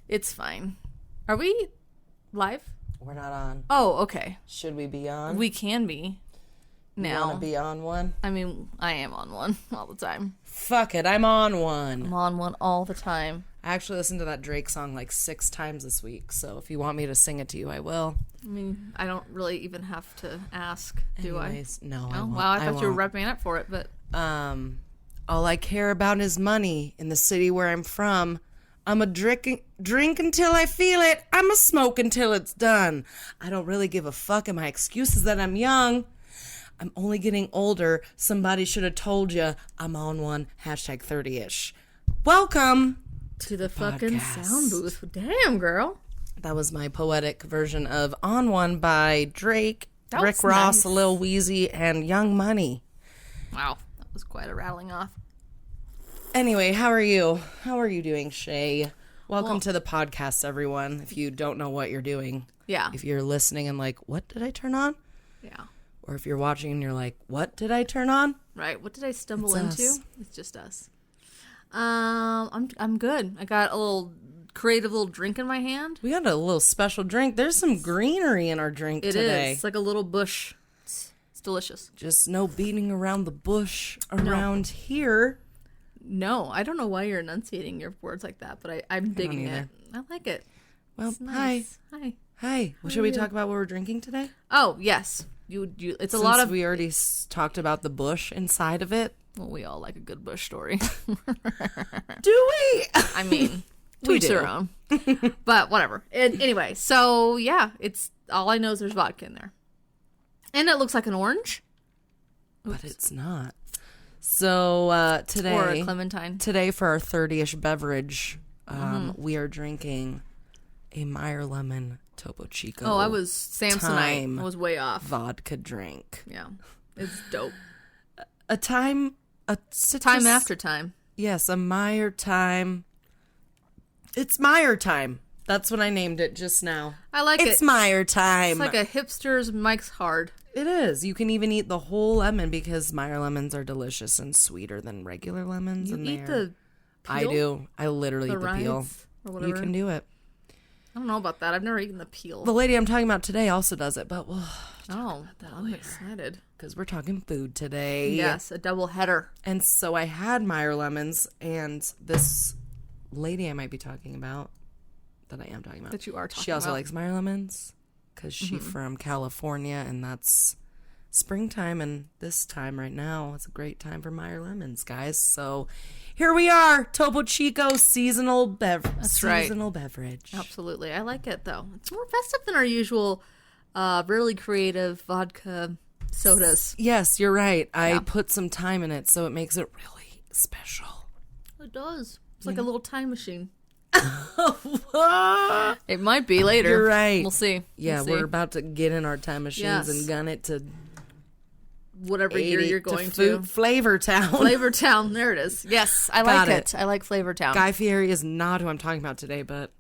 It's fine. Are we live? We're not on. Oh, okay. Should we be on? We can be. Now. You want to be on one? I mean, I am on one all the time. Fuck it, I'm on one. I'm on one all the time. I actually listened to that Drake song like 6 times this week, so if you want me to sing it to you, I will. I mean, I don't really even have to ask, do Anyways, I? No, Oh, I won't. wow, I thought you were repping up for it, but... All I care about is money in the city where I'm from. I'm a drink until I feel it. I'm a smoke until it's done. I don't really give a fuck, and my excuse is that I'm young. I'm only getting older. Somebody should have told you I'm on one. Hashtag 30-ish. Welcome to the fucking podcast. Sound booth. Damn, girl. That was my poetic version of On One by Drake, That Rick was Ross, nice. Lil Weezy, and Young Money. Wow, that was quite a rattling off. Anyway, how are you? How are you doing, Shay? Welcome to the podcast, everyone. If you don't know what you're doing. Yeah. If you're listening and like, what did I turn on? Yeah. Or if you're watching and you're like, what did I turn on? Right. What did I stumble It's into? us. It's just us. I'm good. I got a little creative little drink in my hand. We got a little special drink. There's some greenery in our drink It today. is. It's like a little bush. It's delicious. Just no beating around the bush around here. No, I don't know why you're enunciating your words like that, but I'm digging it. either. I like it. Well, It's nice. Hi. Hi. Well, should we talk about what we're drinking today? Oh, yes. You. It's a Since lot of. we already talked about the bush inside of it. Well, we all like a good bush story. Do we? I mean, to We each do. their own. But whatever. Anyway, so yeah, it's all I know is there's vodka in there, and it looks like an orange. But it's not. So today, Or a clementine. Today for our 30-ish beverage, we are drinking a Meyer lemon Topo Chico. Oh, I was Samsonite. Time. I was way off. Vodka drink. Yeah, it's dope. Time After time. Yes, a Meyer time. It's Meyer time. That's what I named it just now. I like it. It's Meyer time. It's like a hipster's Mike's Hard. It is. You can even eat the whole lemon because Meyer lemons are delicious and sweeter than regular lemons. You and eat they're- the peel? I do. I literally The eat the peel. rinds or whatever. You can do it. I don't know about that. I've never eaten the peel. The lady I'm talking about today also does it, but I'm excited. because we're talking food today. Yes, a double header. And so I had Meyer lemons, and this lady I might be talking about, that I am talking about, That you are talking she also about. likes Meyer lemons because she's from California, and that's springtime, and this time right now it's a great time for Meyer lemons, guys. So here we are, Topo Chico seasonal beverage. That's right. Seasonal beverage. Absolutely. I like it, though. It's more festive than our usual really creative vodka sodas. Yes, you're right. I Yeah. put some time in it, so it makes it really special. It does. It's like a little time machine. It might be later. You're right. We'll see. Yeah, We'll see. we're about to get in our time machines Yes. and gun it to whatever year 80 you're going to. food Flavor Town. Flavor Town. There it is. Yes, I Got like it. it. I like Flavor Town. Guy Fieri is not who I'm talking about today, but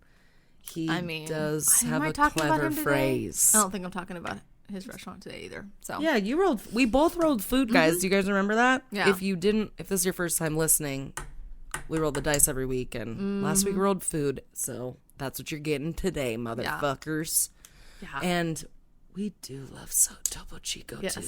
he does am have I a talking about clever him today? phrase. I don't think I'm talking about his restaurant today either. So Yeah, we both rolled food, guys. Do you guys remember that? Yeah. If you didn't, if this is your first time listening, we roll the dice every week, and last week we rolled food, so that's what you're getting today, motherfuckers. Yeah. And we do love Topo Chico yes. too.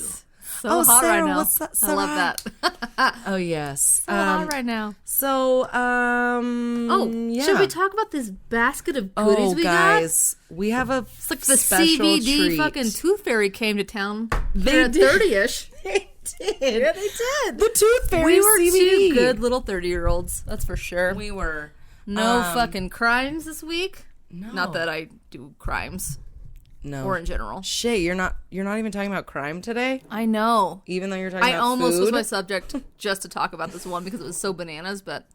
So Oh, hot Sarah, right now. what's that, I love Sarah? that. Oh yes. So hot right now. So Oh, yeah. should we talk about this basket of goodies we got? guys, we have a It's like the special CBD treat. fucking Tooth Fairy came to town. They Here at did. 30-ish. They did. Yeah, they did. The Tooth Fairy We were CBD. two good little 30-year-olds. That's for sure. We were. No fucking crimes this week. No. Not that I do crimes No. or in general. Shay, you're not even talking about crime today, I know. even though you're talking I about almost food. was my subject just to talk about this one because it was so bananas, but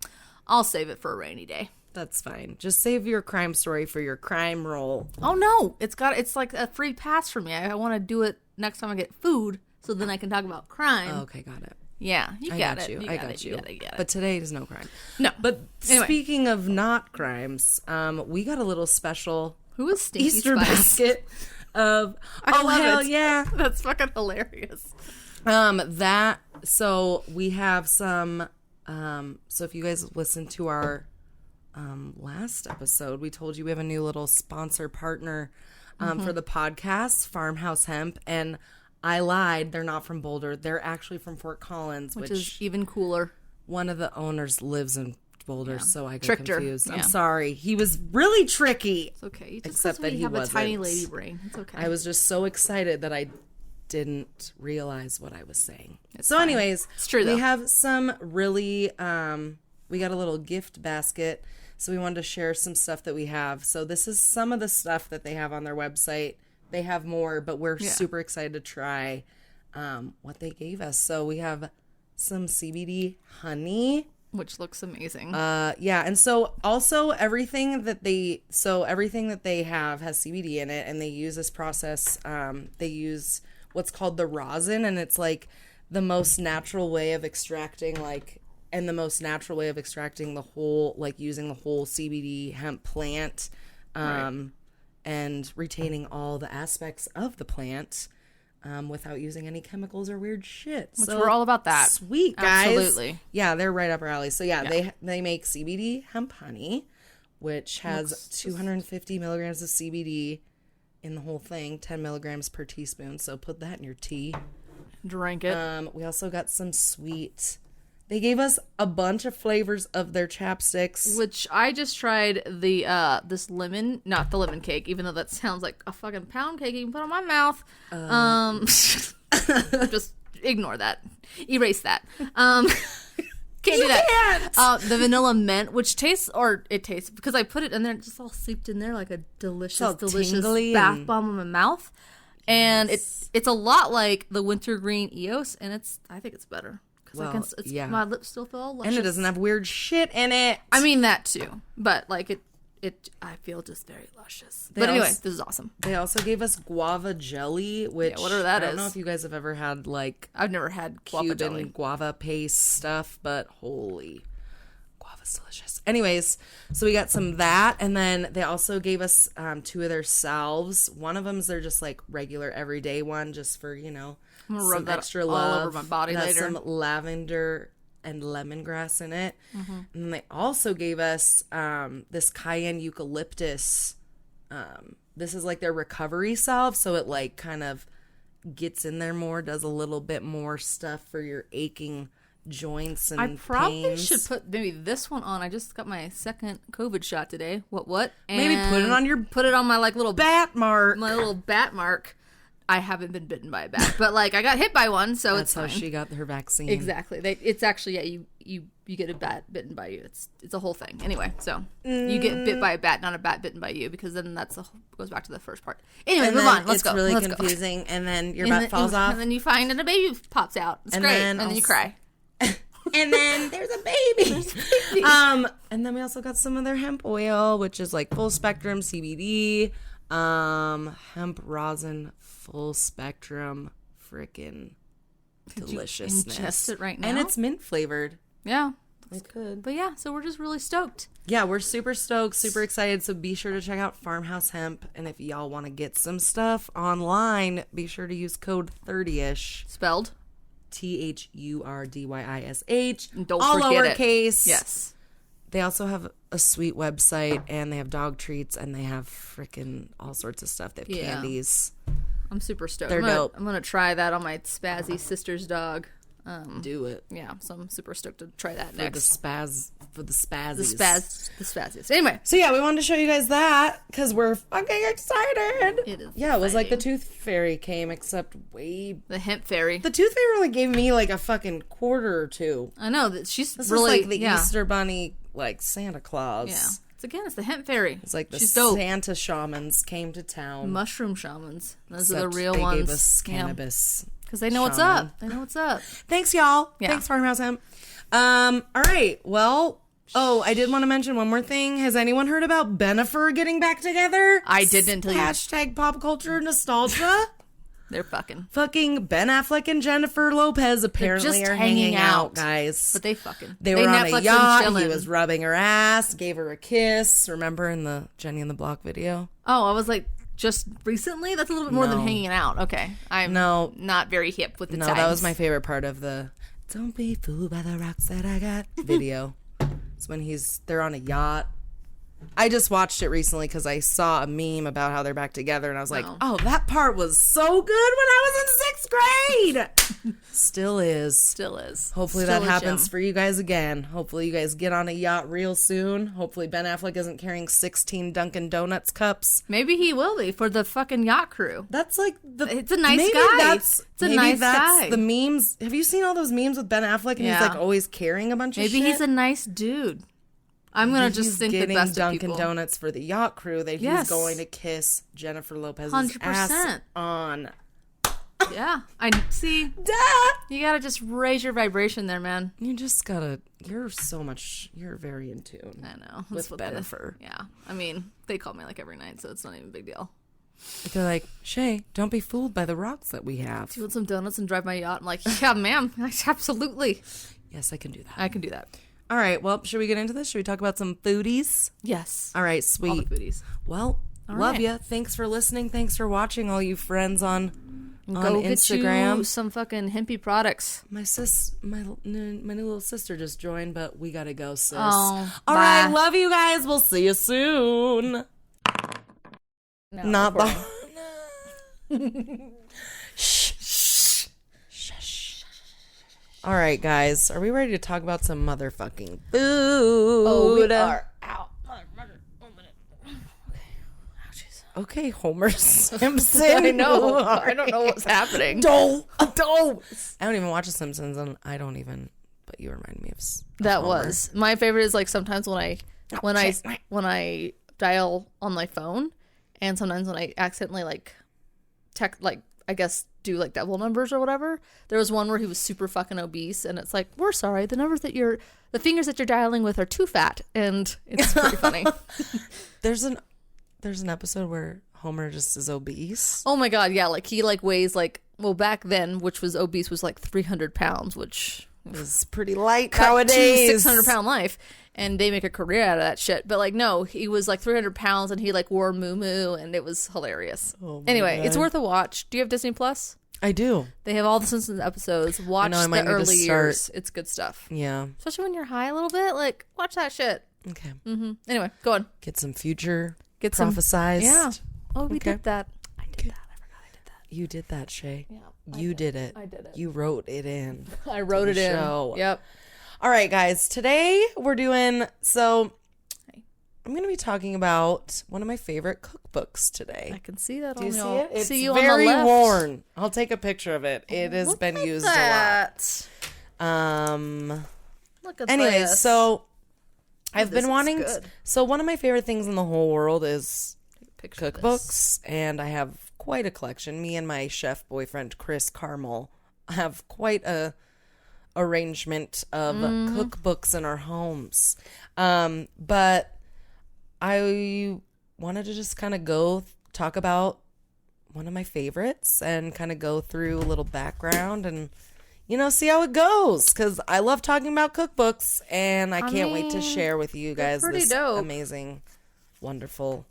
I'll save it for a rainy day. That's fine. Just save your crime story for your crime roll. Oh no, it's like a free pass for me. I want to do it next time I get food, so then I can talk about crime. Okay, got it. Yeah, you got it. I got you. You got it. But today is no crime. No. But Anyway. speaking of not crimes, we got a little special Who is Stinky Easter Spice? basket of I love hell it. yeah. That's fucking hilarious. So we have some so if you guys listen to our last episode, we told you we have a new little sponsor partner for the podcast, Farmhouse Hemp, and I lied. They're not from Boulder. They're actually from Fort Collins, Which is even cooler. one of the owners lives in Boulder, so I got Tricked her. confused. Yeah. I'm sorry. He was really tricky. It's okay. Just Except because that we he have a tiny wasn't. lady brain. It's okay. I was just so excited that I didn't realize what I was saying. fine. Anyways, It's true, though. we have some really, we got a little gift basket. So we wanted to share some stuff that we have. So this is some of the stuff that they have on their website. They have more, but we're super excited to try what they gave us. So we have some CBD honey. Which looks amazing. Yeah, and so also everything that they have has CBD in it, and they use this process. They use what's called the rosin, and it's like the most natural way of extracting the whole, like using the whole CBD hemp plant, and retaining all the aspects of the plant. Without using any chemicals or weird shit. Which we're all about that. Sweet, guys. Absolutely. Yeah, they're right up our alley. So yeah. they make CBD hemp honey, which has 250 milligrams of CBD in the whole thing, 10 milligrams per teaspoon. So put that in your tea. Drink it. We also got some sweet. They gave us a bunch of flavors of their chapsticks. Which I just tried the this lemon, not the lemon cake, even though that sounds like a fucking pound cake you can put on my mouth. Just ignore that. Erase that. Can't do that. The vanilla mint, which tastes because I put it in there, it just all seeped in there like a delicious bath bomb in my mouth. And it's a lot like the wintergreen EOS, and I think it's better. Because my lips still feel all luscious. And it doesn't have weird shit in it. I mean that too, but like I feel just very luscious. But anyway, this is awesome. They also gave us guava jelly, which whatever that I don't is. know if you guys have ever had I've never had guava Cuban jelly. guava paste stuff, but holy, guava's delicious. Anyways, so we got some of that, and then they also gave us 2 of their salves. One of them's they're just like regular everyday one, just for I'm gonna some rub that extra all love. over my body It has later. some lavender and lemongrass in it. Mm-hmm. And then they also gave us this cayenne eucalyptus. This is like their recovery salve, so it like kind of gets in there more, does a little bit more stuff for your aching joints and I probably pains. should put maybe this one on. I just got my second COVID shot today. What? And Maybe put it on my like little bat mark. My little bat mark. I haven't been bitten by a bat, but like I got hit by one, so That's it's how fine. she got her vaccine. Exactly. It's actually you get a bat bitten by you. It's a whole thing. Anyway, so you get bit by a bat, not a bat bitten by you, because then goes back to the first part. Anyway, And move then on. Let's go. It's really Let's confusing, and then your go. bat falls off, and then you find and a baby pops out. It's And great, then and then you cry. and then there's a baby. And then we also got some of their hemp oil, which is like full spectrum CBD, hemp rosin, full spectrum, freaking deliciousness. You ingest it right now? And it's mint flavored. Yeah. It's good. But yeah, so we're just really stoked. Yeah, we're super stoked, super excited. So be sure to check out Farmhouse Hemp. And if y'all want to get some stuff online, be sure to use code 30ish. Spelled THURDYISH. Don't all forget it. lowercase. Yes. They also have a sweet website, and they have dog treats, and they have freaking all sorts of stuff. They have candies. I'm super stoked. They're dope. I'm gonna try that on my spazzy sister's dog. Do it. Yeah, so I'm super stoked to try that For next. the spazzies. The spazziest. Anyway, So yeah, we wanted to show you guys that because we're fucking excited. It is Yeah, it was like the exciting. Tooth Fairy came, except the hemp fairy. the Tooth Fairy only gave me like a fucking quarter or two. I know that she's This really is like the Easter Bunny, like Santa Claus. Yeah, it's the hemp fairy. It's like the she's dope. Santa shamans came to town. Mushroom shamans. Those are the Except real they ones. gave us cannabis. Because they know what's shaman. up. They know what's up. Thanks, y'all. Yeah. Thanks, Farmhouse Hemp. All right. Well, I did want to mention one more thing. Has anyone heard about Benifer getting back together? I didn't until you. Hashtag pop culture nostalgia. They're fucking. Fucking Ben Affleck and Jennifer Lopez apparently are hanging out, guys. But they fucking. They were on Netflix a yacht. and He was rubbing her ass, gave her a kiss. Remember in the Jenny and the Block video? Oh, I was like, just recently? That's a little bit more than hanging out. Okay. I'm not very hip with the times. That was my favorite part of the Don't Be Fooled by the Rocks That I Got video. It's when they're on a yacht. I just watched it recently because I saw a meme about how they're back together, and I was like, oh, that part was so good when I was in 6th grade. Still is. Hopefully that happens for you guys again. Hopefully you guys get on a yacht real soon. Hopefully Ben Affleck isn't carrying 16 Dunkin' Donuts cups. Maybe he will be for the fucking yacht crew. That's like it's a nice guy. It's a nice guy. The memes. Have you seen all those memes with Ben Affleck and he's like always carrying a bunch of shit? Maybe he's a nice dude. I'm going to just think the best of people. Dunkin' Donuts for the yacht crew that he's going to kiss Jennifer Lopez's 100%. Ass on. Yeah. I see. Duh! You got to just raise your vibration there, man. You just got to, you're very in tune. I know. With Jennifer. Yeah. I mean, they call me like every night, so it's not even a big deal. But they're like, Shay, don't be fooled by the rocks that we have. Do you want some donuts and drive my yacht? I'm like, yeah, ma'am. Absolutely. Yes, I can do that. I can do that. All right, well, should we get into this? Should we talk about some foodies? Yes. All right, sweet. All the foodies. Well, love you. Thanks for listening. Thanks for watching, all you friends on Instagram. Get you some fucking hempy products. My new little sister just joined, but we gotta go, sis. Oh, all right, love you guys. We'll see you soon. No, not Shh. All right, guys. Are we ready to talk about some motherfucking food? Oh, we are. Ow. 1 minute. Okay, Homer Simpson. I know. I don't know what's happening. Don't. I don't even watch The Simpsons, and I don't even. But you remind me of that. Homer. Was my favorite. Is like sometimes when I dial on my phone, and sometimes when I accidentally I guess do like devil numbers or whatever. There was one where he was super fucking obese, and it's like, we're sorry, the fingers that you're dialing with are too fat, and it's pretty funny. There's an episode where Homer just is obese. Oh my god, yeah, like he like weighs like, well, back then, which was obese, was like 300 pounds, which is pretty light nowadays. 600-pound life, and they make a career out of that shit. But like, no, he was like 300 pounds, and he like wore muumuu, and it was hilarious. Anyway, it's worth a watch. Do you have Disney Plus? I do. They have all the Simpsons episodes. Watch the early years. It's good stuff. Yeah. Especially when you're high a little bit. Like, watch that shit. Okay. Mm-hmm. Anyway, go on. Get some future prophesized. Yeah. Oh, we did that. I did that. I forgot I did that. You did that, Shay. Yeah. You did it. I did it. You wrote it in. I wrote it in. Show. Yep. All right, guys. Today we're doing... I'm going to be talking about one of my favorite cookbooks today. I can see that. Do you see it? It's you very on the left. worn. I'll take a picture of it. It has been used that. a lot. Look at anyways, this. so I've been wanting... Good. So one of my favorite things in the whole world is cookbooks. And I have quite a collection. Me and my chef boyfriend, Chris Carmel, have quite a arrangement of cookbooks in our homes. But I wanted to just kind of talk about one of my favorites and kind of go through a little background and, see how it goes. Because I love talking about cookbooks, and I can't wait to share with you guys this dope. Amazing, wonderful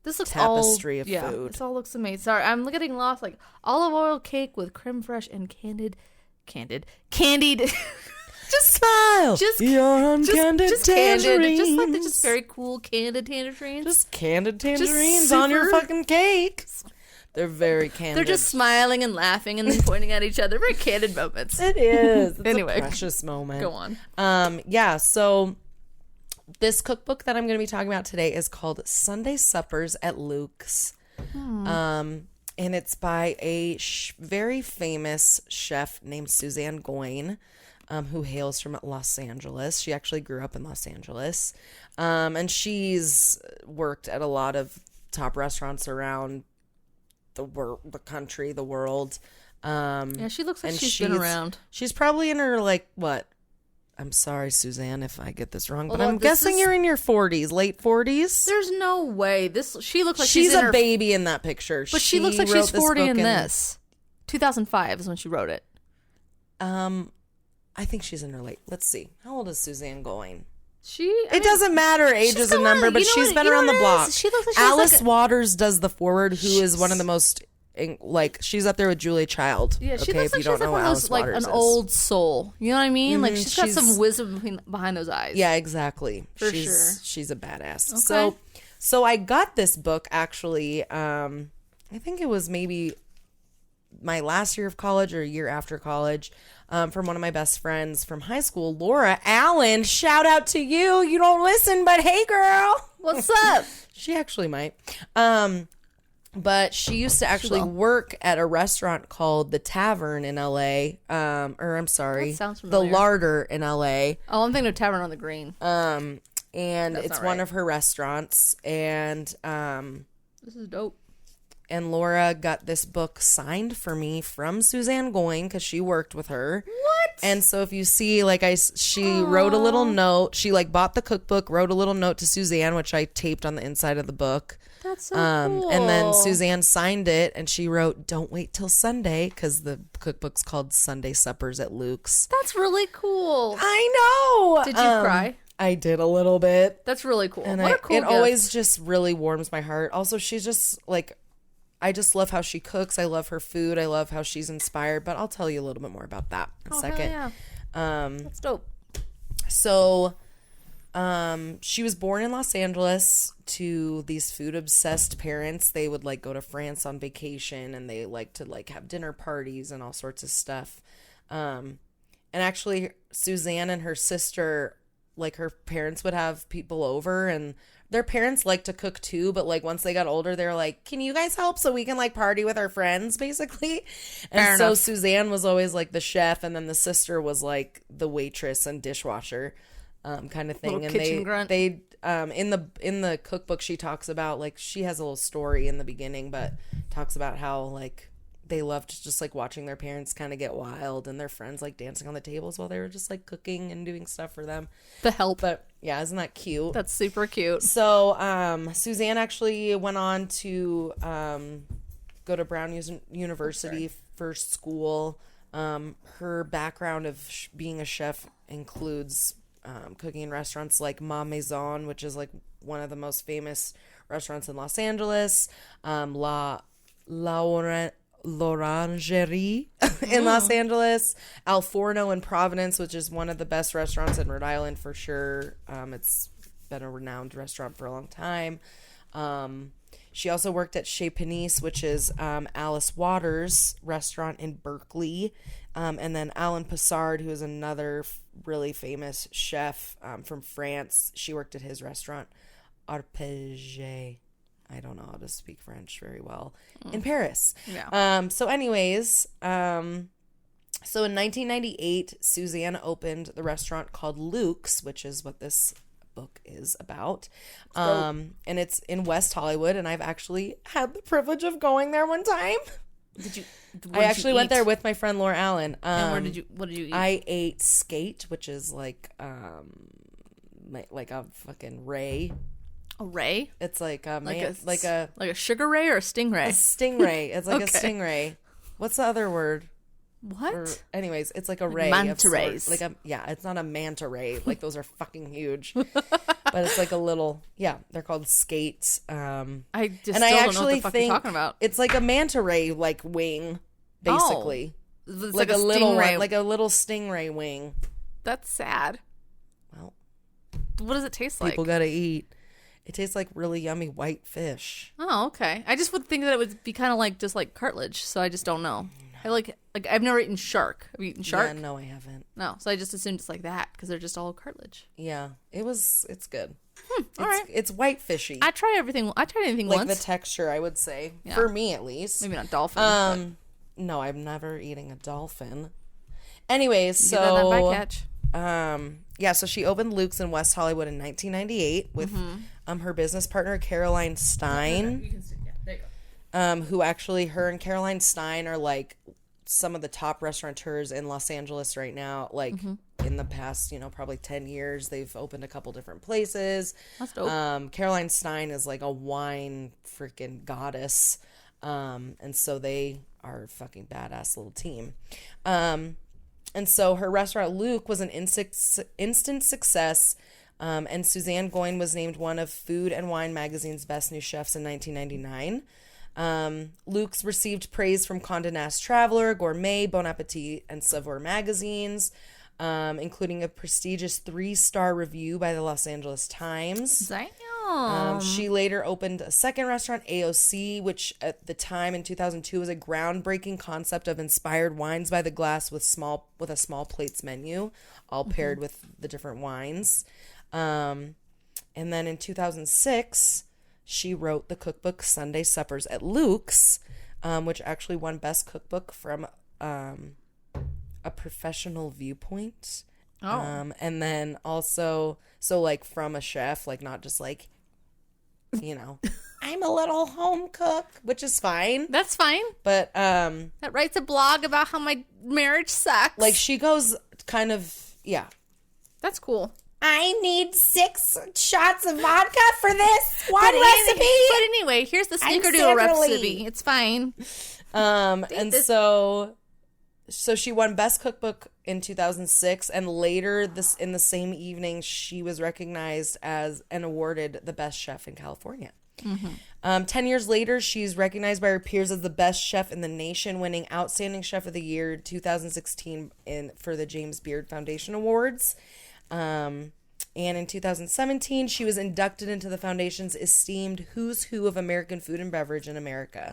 This looks tapestry of food. This all looks amazing. Sorry, I'm getting lost. Like olive oil cake with creme fraiche and candied. Just smile. Your uncandid tangerines. Just like they're just very cool candid tangerines. Just candid tangerines on your fucking cake. They're very candid. They're just smiling and laughing and then pointing at each other. Very candid moments. It is. It's anyway, a precious moment. Go on. So this cookbook that I'm going to be talking about today is called Sunday Suppers at Lucques. And it's by a very famous chef named Suzanne Goin, who hails from Los Angeles. She actually grew up in Los Angeles. And she's worked at a lot of top restaurants around the country, the world. Yeah, she looks like she's been around. She's probably in her, I'm sorry, Suzanne, if I get this wrong, but I'm guessing you're in your 40s, late 40s. There's no way. She looks like she's a baby in that picture. But she looks like she's 40 in this. 2005 is when she wrote it. I think she's in her late. Let's see. How old is Suzanne Goin? It doesn't matter. Age is a number, but she's been around the block. She looks like Alice Waters does the forward, who is one of the most, she's up there with Julia Child. Yeah, she okay, looks if you don't know what Alice Waters is. An old soul. You know what I mean? Like she's got some wisdom behind those eyes. Yeah, exactly. For sure. She's a badass. Okay. So I got this book actually. I think it was maybe my last year of college or a year after college. From one of my best friends from high school, Laura Allen. Shout out to you. You don't listen, but hey, girl. What's up? She actually might. But she used to actually work at a restaurant called The Tavern in LA. The Larder in LA. Oh, I'm thinking of Tavern on the Green. And it's one of her restaurants. And this is dope. And Laura got this book signed for me from Suzanne Goin because she worked with her. What? And so if you see, she wrote a little note. She bought the cookbook, wrote a little note to Suzanne, which I taped on the inside of the book. That's so cool. And then Suzanne signed it, and she wrote, "Don't wait till Sunday," because the cookbook's called Sunday Suppers at Lucques. That's really cool. I know. Did you cry? I did a little bit. That's really cool. And what a cool it gift. always just really warms my heart. Also, she's just I just love how she cooks. I love her food. I love how she's inspired. But I'll tell you a little bit more about that in a second. Hell yeah. That's dope. So, she was born in Los Angeles to these food-obsessed parents. They would go to France on vacation, and they like to have dinner parties and all sorts of stuff. And actually, Suzanne and her sister, her parents would have people over, and their parents like to cook too, but once they got older, they were like, "Can you guys help so we can party with our friends?" Basically. And so Suzanne was always the chef, and then the sister was the waitress and dishwasher kind of thing. Little and kitchen grunt. they in the cookbook, she talks about she has a little story in the beginning, but talks about how they loved just watching their parents kind of get wild, and their friends dancing on the tables while they were just cooking and doing stuff for them. The help. But yeah, isn't that cute? That's super cute. So Suzanne actually went on to go to Brown University for school. Her background of being a chef includes cooking in restaurants like Ma Maison, which is one of the most famous restaurants in Los Angeles. L'Orangerie in Los Angeles, Al Forno in Providence, which is one of the best restaurants in Rhode Island for sure. It's been a renowned restaurant for a long time. She also worked at Chez Panisse, which is Alice Waters' restaurant in Berkeley. And then Alain Passard, who is another really famous chef from France. She worked at his restaurant, Arpege. I don't know how to speak French very well. In Paris. Yeah. So anyways, so in 1998, Suzanne opened the restaurant called Lucques, which is what this book is about. And it's in West Hollywood, and I've actually had the privilege of going there one time. I actually went there with my friend Laura Allen. And what did you eat? I ate skate, which is like a fucking ray. A ray? It's like a sugar ray or a stingray? A stingray. It's like a stingray. What's the other word? What? Anyways, it's like a ray. Manta rays. It's not a manta ray. Those are fucking huge. But it's a little, they're called skates. I don't know what the fuck you're talking about. It's like a manta ray wing, basically. Oh, it's like a little one, like a little stingray wing. That's sad. Well, what does it taste like? People gotta eat. It tastes like really yummy white fish. Oh, okay. I just would think that it would be kind of just like cartilage, so I just don't know. I've never eaten shark. Have you eaten shark? Yeah, no, I haven't. No, so I just assumed it's like that because they're just all cartilage. Yeah, it's good. All right. It's white fishy. I tried anything once. The texture, I would say, for me at least. Maybe not dolphin. No, I'm never eating a dolphin. Anyways, so that bycatch. So she opened Lucques in West Hollywood in 1998 with her business partner Caroline Stein. You can see, there you go. Who actually, her and Caroline Stein are some of the top restaurateurs in Los Angeles right now. in the past, probably 10 years, they've opened a couple different places. That's dope. Caroline Stein is like a wine freaking goddess. And so they are a fucking badass little team. And so her restaurant, Lucques, was an instant success. And Suzanne Goin was named one of Food and Wine magazine's best new chefs in 1999. Lucques received praise from Condé Nast Traveler, Gourmet, Bon Appetit, and Savoir magazines, including a prestigious 3-star review by the Los Angeles Times. Damn. She later opened a second restaurant, AOC, which at the time in 2002 was a groundbreaking concept of inspired wines by the glass with a small plates menu, all paired with the different wines. And then in 2006, she wrote the cookbook Sunday Suppers at Lucques, which actually won Best Cookbook from a professional viewpoint. Oh. And then also, so like from a chef, like not just like, I'm a little home cook, which is fine. That's fine. But that writes a blog about how my marriage sucks. like she goes kind of, yeah. That's cool. I need 6 shots of vodka for this one recipe. But anyway, here's the snickerdoodle recipe. It's fine. And so she won Best Cookbook in 2006, and later in the same evening, she was recognized as and awarded the best chef in California. 10 years later, she's recognized by her peers as the best chef in the nation, winning Outstanding Chef of the Year 2016 for the James Beard Foundation Awards. And in 2017, she was inducted into the foundation's esteemed Who's Who of American Food and Beverage in America.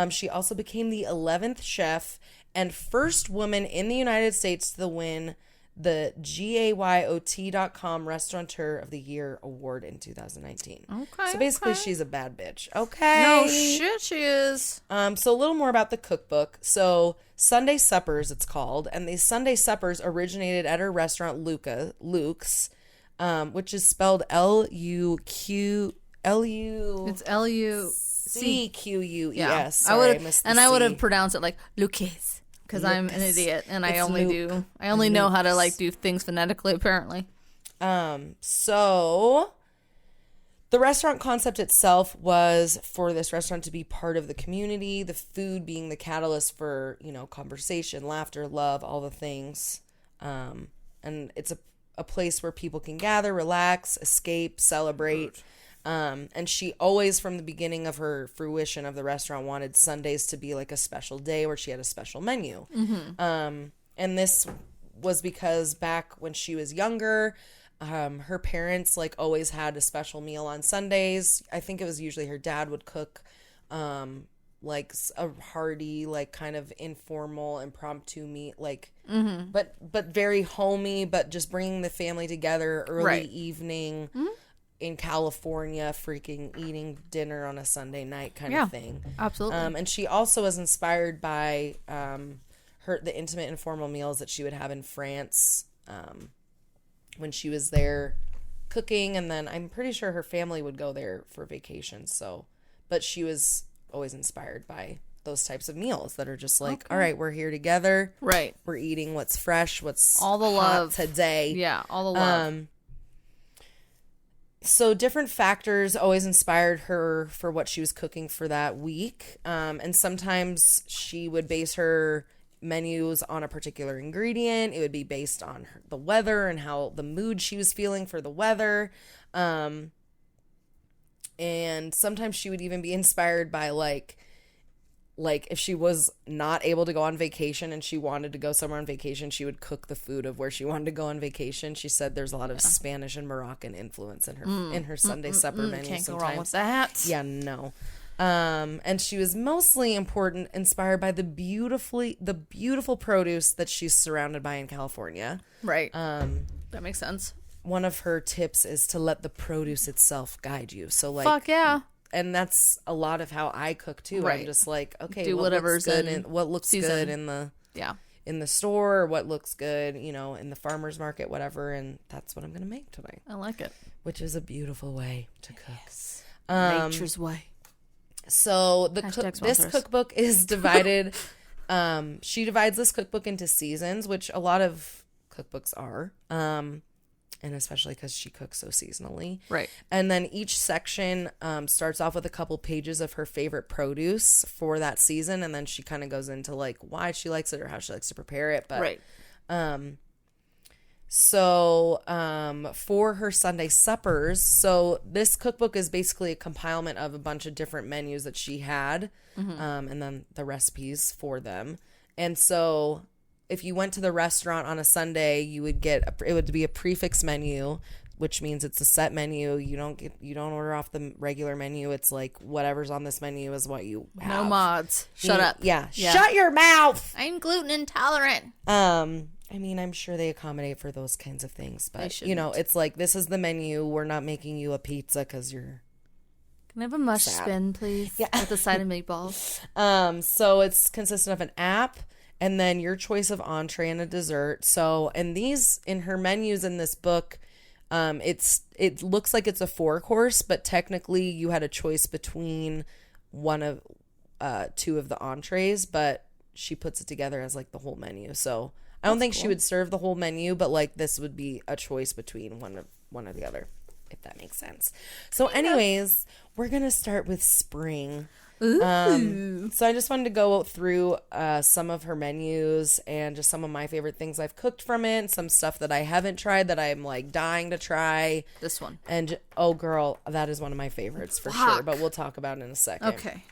She also became the 11th chef and first woman in the United States to win the GAYOT.com Restaurateur of the Year award in 2019. Okay. So basically, she's a bad bitch. Okay. No shit, she is. So a little more about the cookbook. So Sunday Suppers, it's called, and these Sunday Suppers originated at her restaurant Lucques, which is spelled L-U-Q. It's L-U-C-Q-U-E-S. Yeah. Sorry, I would have pronounced it like Lucques because I'm an idiot and I only know how to like do things phonetically apparently. So the restaurant concept itself was for this restaurant to be part of the community, the food being the catalyst for, conversation, laughter, love, all the things. And it's a place where people can gather, relax, escape, celebrate. And she always, from the beginning of her fruition of the restaurant, wanted Sundays to be like a special day where she had a special menu. And this was because back when she was younger, her parents like always had a special meal on Sundays. I think it was usually her dad would cook like a hearty, like kind of informal, impromptu meat, like but very homey, but just bringing the family together early evening in California, freaking eating dinner on a Sunday night kind of thing. Absolutely. And she also was inspired by the intimate informal meals that she would have in France when she was there cooking, and then I'm pretty sure her family would go there for vacation. So, but she was always inspired by those types of meals that are just like, all right, we're here together. Right. We're eating what's fresh, what's all the hot love today. Yeah, all the love. So different factors always inspired her for what she was cooking for that week. And sometimes she would base her menus on a particular ingredient. It would be based on the weather and how the mood she was feeling for the weather. And sometimes she would even be inspired by like if she was not able to go on vacation and she wanted to go somewhere on vacation, she would cook the food of where she wanted to go on vacation. She said there's a lot of Spanish and Moroccan influence in her Sunday supper menu. Can't sometimes. go wrong with that. Yeah, no. And she was mostly inspired by the beautiful produce that she's surrounded by in California. Right. That makes sense. One of her tips is to let the produce itself guide you. So like, fuck yeah. And that's a lot of how I cook too. Right. I'm just like, okay, do whatever's good in what looks season. good in the store, or what looks good, in the farmer's market, whatever, and that's what I'm gonna make tonight. I like it. Which is a beautiful way to cook. Yes. Nature's way. So this cookbook is divided. She divides this cookbook into seasons, which a lot of cookbooks are. And especially because she cooks so seasonally. Right. And then each section starts off with a couple pages of her favorite produce for that season. And then she kind of goes into like why she likes it or how she likes to prepare it. But, right. So for her Sunday suppers, so this cookbook is basically a compilement of a bunch of different menus that she had, and then the recipes for them. And so if you went to the restaurant on a Sunday, you would get it would be a prefix menu, which means it's a set menu. You don't order off the regular menu. It's like whatever's on this menu is what you have. No mods. Shut up. Yeah. Shut your mouth. I'm gluten intolerant. I mean, I'm sure they accommodate for those kinds of things, but you know, it's like this is the menu. We're not making you a pizza because you're. Can I have a mush spin, please? Yeah. With a side of meatballs. So it's consistent of an app. And then your choice of entree and a dessert. So, and in her menus in this book, it looks like it's a 4-course, but technically you had a choice between one of 2 of the entrees, but she puts it together as like the whole menu. So I don't think she would serve the whole menu, but like this would be a choice between one or the other, if that makes sense. So anyways, we're going to start with spring. Ooh. So I just wanted to go through some of her menus and just some of my favorite things I've cooked from it, some stuff that I haven't tried that I'm like dying to try. This one. And oh girl, that is one of my favorites for sure, but we'll talk about it in a second. Okay.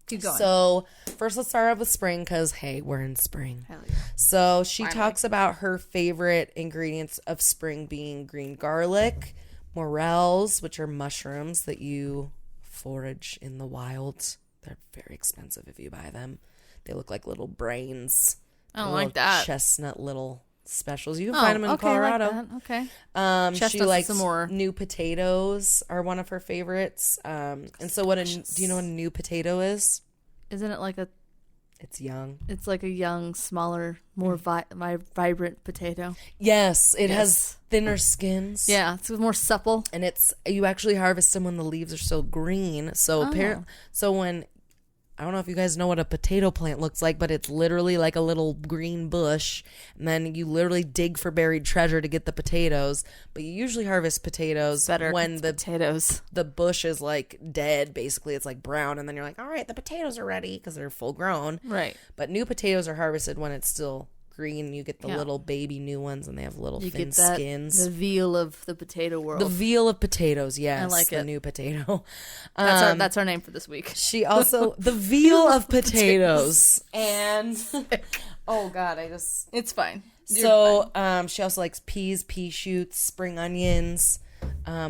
Keep going. So first let's start off with spring because hey, we're in spring. Hell yeah. So she talks about her favorite ingredients of spring being green garlic, morels, which are mushrooms that you forage in the wild. They're very expensive if you buy them. They look like little brains. I don't like that. Chestnut little specials. You can find them in Colorado. I like that. Okay. She likes some more. new potatoes are one of her favorites. And so do you know what a new potato is? Isn't it like It's young. It's like a young, smaller, more vibrant potato. Yes, it has thinner skins. Yeah, it's more supple. And you actually harvest them when the leaves are still green. So when I don't know if you guys know what a potato plant looks like, but it's literally like a little green bush. And then you literally dig for buried treasure to get the potatoes. But you usually harvest potatoes when the bush is like dead. Basically, it's like brown. And then you're like, all right, the potatoes are ready because they're full grown. Right. But new potatoes are harvested when it's still green. You get the little baby new ones and they have little thin skins. The veal of the potato world. The veal of potatoes, yes. I like the new potato. That's our name for this week. She also the veal of potatoes. And oh god, it's fine. So she also likes peas, pea shoots, spring onions,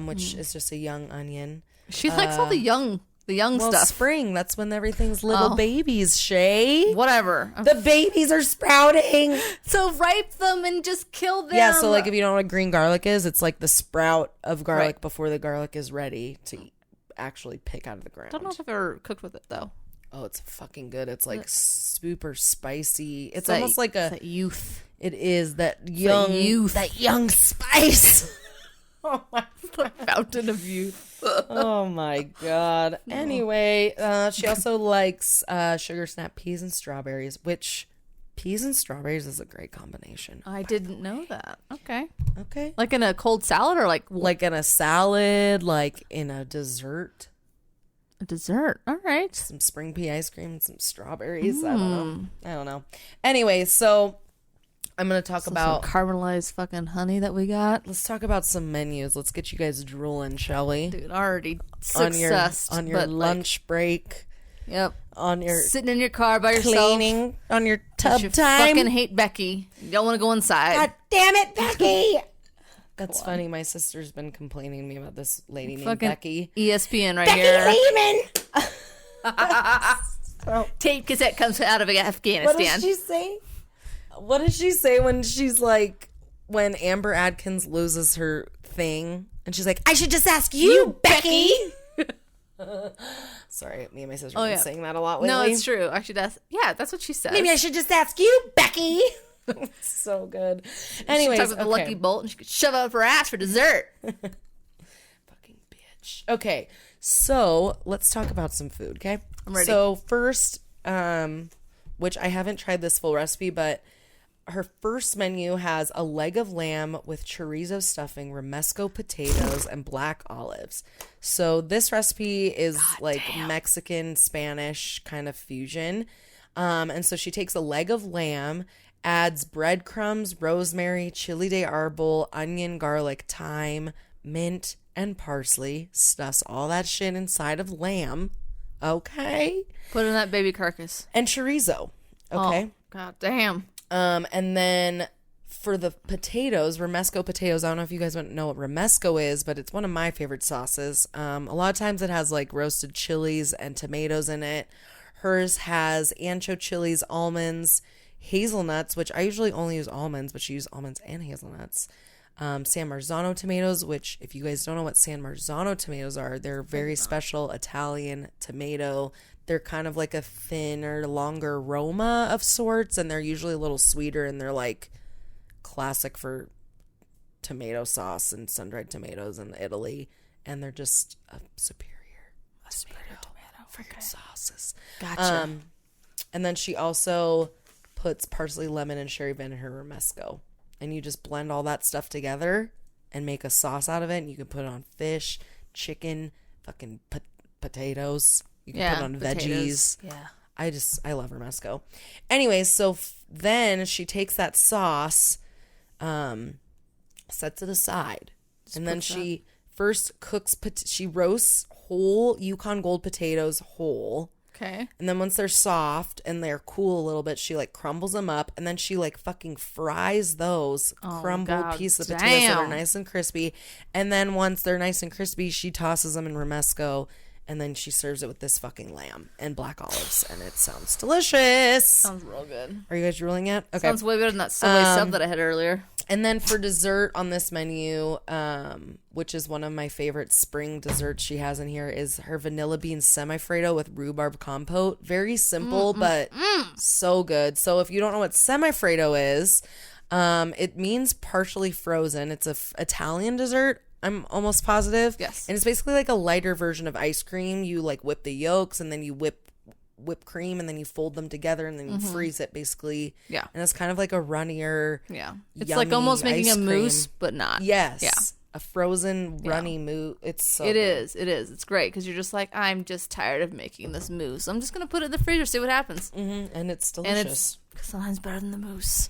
which is just a young onion. She likes all the young stuff. Spring, that's when everything's little babies, Shay. Whatever. The babies are sprouting. So ripe them and just kill them. Yeah, so like if you don't know what green garlic is, it's like the sprout of garlic before the garlic is ready to actually pick out of the ground. I don't know if I've ever cooked with it though. Oh, it's fucking good. It's like super spicy. It's that, almost like that youth. It is that young youth. That young spice. Oh my God. Fountain of youth. Oh my god. Anyway, she also likes sugar snap peas and strawberries, which peas and strawberries is a great combination. I didn't know that. Okay. Like in a cold salad or like in a salad, like in a dessert. A dessert. All right. Some spring pea ice cream and some strawberries. I don't know. Anyway, so I'm going to talk about some caramelized fucking honey that we got. Let's talk about some menus. Let's get you guys drooling, shall we? Dude, already successed. On your lunch break. Yep. On your sitting in your car by yourself. Cleaning. On your tub you time. Fucking hate Becky. You don't want to go inside. God damn it, Becky. That's funny. My sister's been complaining to me about this lady named fucking Becky. ESPN right Becky here. Lehman. Tape cassette comes out of Afghanistan. What does she say? What does she say when she's like, when Amber Adkins loses her thing and she's like, I should just ask you, Becky. Sorry, me and my sister have been saying that a lot lately. No, it's true. I should ask. Yeah, that's what she says. Maybe I should just ask you, Becky. So good. Anyways, she talks about the Lucky Bolt and she could shove up her ass for dessert. Fucking bitch. Okay, so let's talk about some food, okay? I'm ready. So first, which I haven't tried this full recipe, but her first menu has a leg of lamb with chorizo stuffing, Romesco potatoes, and black olives. So this recipe is Mexican, Spanish kind of fusion. And so she takes a leg of lamb, adds breadcrumbs, rosemary, chili de arbol, onion, garlic, thyme, mint, and parsley. Stuffs all that shit inside of lamb. Okay. Put in that baby carcass. And chorizo. Okay. Oh, god damn. And then for the potatoes, Romesco potatoes, I don't know if you guys know what Romesco is, but it's one of my favorite sauces. A lot of times it has like roasted chilies and tomatoes in it. Hers has ancho chilies, almonds, hazelnuts, which I usually only use almonds, but she used almonds and hazelnuts. San Marzano tomatoes, which if you guys don't know what San Marzano tomatoes are, they're very special Italian tomato. They're kind of like a thinner, longer Roma of sorts, and they're usually a little sweeter, and they're like classic for tomato sauce and sun-dried tomatoes in Italy, and they're just a superior tomato freaking sauces. Gotcha. And then she also puts parsley, lemon, and cherry vinegar Romesco, and you just blend all that stuff together and make a sauce out of it, and you can put it on fish, chicken, fucking potatoes. You can put it on veggies. Yeah. I love Romesco. Anyways, so then she takes that sauce, sets it aside. And then she first cooks, she roasts whole Yukon Gold potatoes whole. Okay. And then once they're soft and they're cool a little bit, she like crumbles them up. And then she like fucking fries those crumbled pieces of potatoes that are nice and crispy. And then once they're nice and crispy, she tosses them in Romesco. And then she serves it with this fucking lamb and black olives. And it sounds delicious. Sounds real good. Are you guys drooling yet? Okay. Sounds way better than that Subway sub that I had earlier. And then for dessert on this menu, which is one of my favorite spring desserts she has in here, is her vanilla bean semifredo with rhubarb compote. Very simple, but so good. So if you don't know what semifredo is, it means partially frozen. It's a Italian dessert. I'm almost positive. Yes. And it's basically like a lighter version of ice cream. You like whip the yolks and then you whip cream and then you fold them together and then you freeze it basically. Yeah. And it's kind of like a runnier. Yeah. It's like almost making a mousse, but not. Yes. Yeah. A frozen runny mousse. It's so good. It is. It's great because you're just like, I'm just tired of making this mousse. I'm just going to put it in the freezer, see what happens. And it's delicious. And it's sometimes better than the mousse.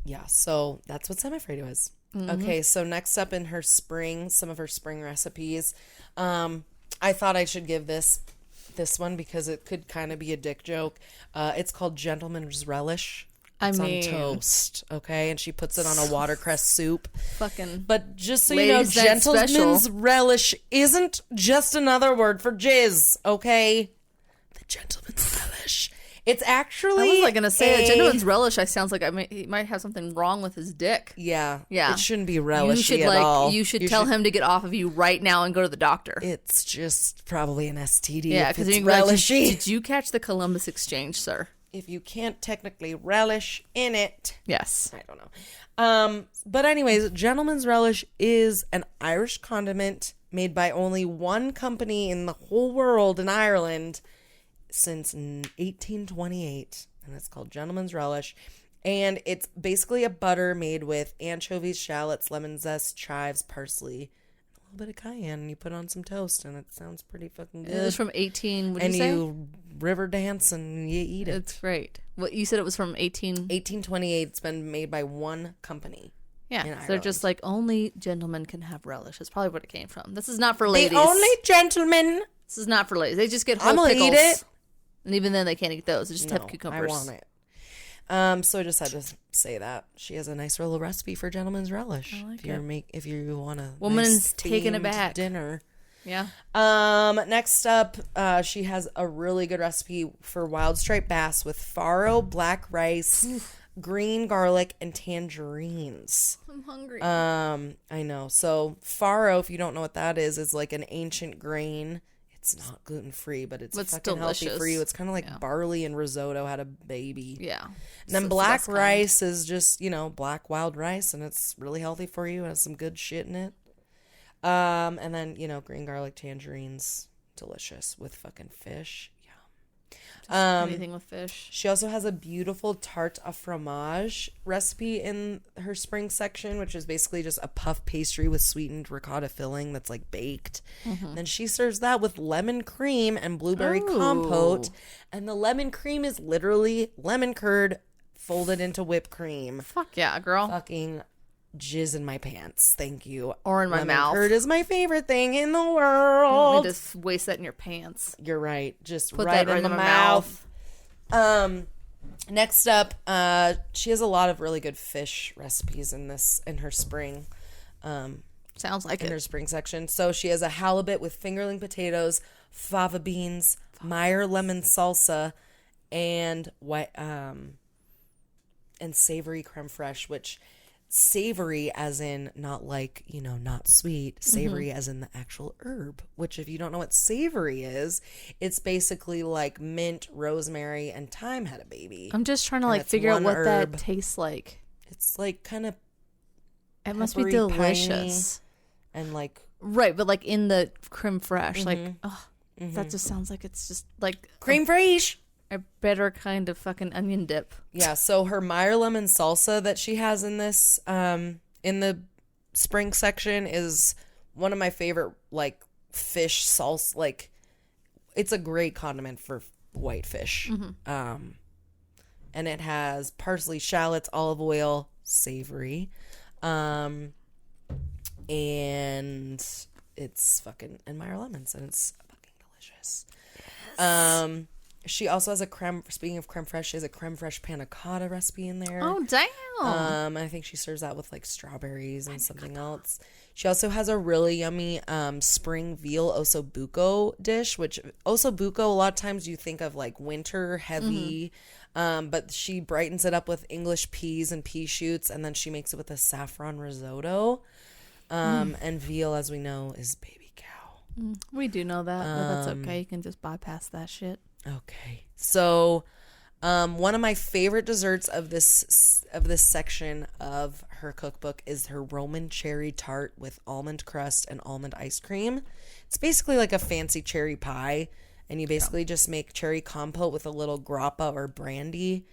Yeah. So that's what semifredo is. Okay, so next up in her some of her spring recipes, I thought I should give this one because it could kind of be a dick joke. It's called Gentleman's Relish. It's on toast, okay? And she puts it on a watercress soup. Fucking But just so you know, Gentleman's Relish isn't just another word for jizz, okay? The Gentleman's Relish. It's actually. I was like gonna say a gentleman's relish. I sounds like he might have something wrong with his dick. Yeah. Yeah. It shouldn't be relishy at all. You should tell him to get off of you right now and go to the doctor. It's just probably an STD. Yeah, because it's relishy. Did you catch the Columbus Exchange, sir? If you can't technically relish in it. Yes. I don't know. But anyways, Gentleman's Relish is an Irish condiment made by only one company in the whole world in Ireland since 1828, and it's called Gentleman's Relish, and it's basically a butter made with anchovies, shallots, lemon zest, chives, parsley, a little bit of cayenne, and you put on some toast, and it sounds pretty fucking good. It was from 18. And you river dance and you eat it. It's great. Well, you said it was from 1828. It's been made by one company. Yeah, so they're just like only gentlemen can have relish. That's probably where it came from. This is not for ladies. The only gentlemen. This is not for ladies. They just get whole pickles. Eat it. And even then, they can't eat those. They just have cucumbers. I want it. So I just had to say that she has a nice little recipe for Gentleman's Relish. I like it. If you want a woman's taking it back dinner. Yeah. Next up, she has a really good recipe for wild striped bass with faro, black rice, green garlic, and tangerines. I'm hungry. I know. So faro, if you don't know what that is like an ancient grain. It's not gluten-free, but it's fucking delicious. Healthy for you. It's kind of like barley and risotto had a baby. Yeah. And then black rice is just, black wild rice, and it's really healthy for you. It has some good shit in it. And then, green garlic tangerines, delicious with fucking fish. Yeah. Anything with fish. She also has a beautiful tarte au fromage recipe in her spring section, which is basically just a puff pastry with sweetened ricotta filling that's like baked. Then she serves that with lemon cream and blueberry compote. And the lemon cream is literally lemon curd folded into whipped cream. Fuck yeah, girl. Fucking jizz in my pants. Thank you. Or in my mouth. Lemon curd is my favorite thing in the world. You just waste that in your pants. You're right. Just Put right that in the mouth. Next up, she has a lot of really good fish recipes in her spring. Sounds like in her spring section. So she has a halibut with fingerling potatoes, fava beans, Meyer lemon salsa, and savory creme fraiche, which savory as in not like, not sweet, savory as in the actual herb, which if you don't know what savory is, it's basically like mint, rosemary, and thyme had a baby. I'm just trying to figure out what that tastes like. It's like kind of it must be delicious. And like right, but like in the creme fraiche, that just sounds like it's just like creme fraiche. A better kind of fucking onion dip. Yeah, so her Meyer lemon salsa that she has in this in the spring section is one of my favorite fish salsa. It's a great condiment for white fish. And it has parsley, shallots, olive oil, savory. And it's and Meyer lemons, and it's fucking delicious. Yes. She also has speaking of creme fraiche, she has a creme fraiche panna cotta recipe in there. Oh, damn. I think she serves that with strawberries and something else. She also has a really yummy spring veal ossobuco dish, which ossobuco, a lot of times you think of winter heavy, but she brightens it up with English peas and pea shoots, and then she makes it with a saffron risotto. And veal, as we know, is baby cow. We do know that, but that's okay. You can just bypass that shit. Okay. So, one of my favorite desserts of this section of her cookbook is her Roman cherry tart with almond crust and almond ice cream. It's basically like a fancy cherry pie, and you basically just make cherry compote with a little grappa or brandy,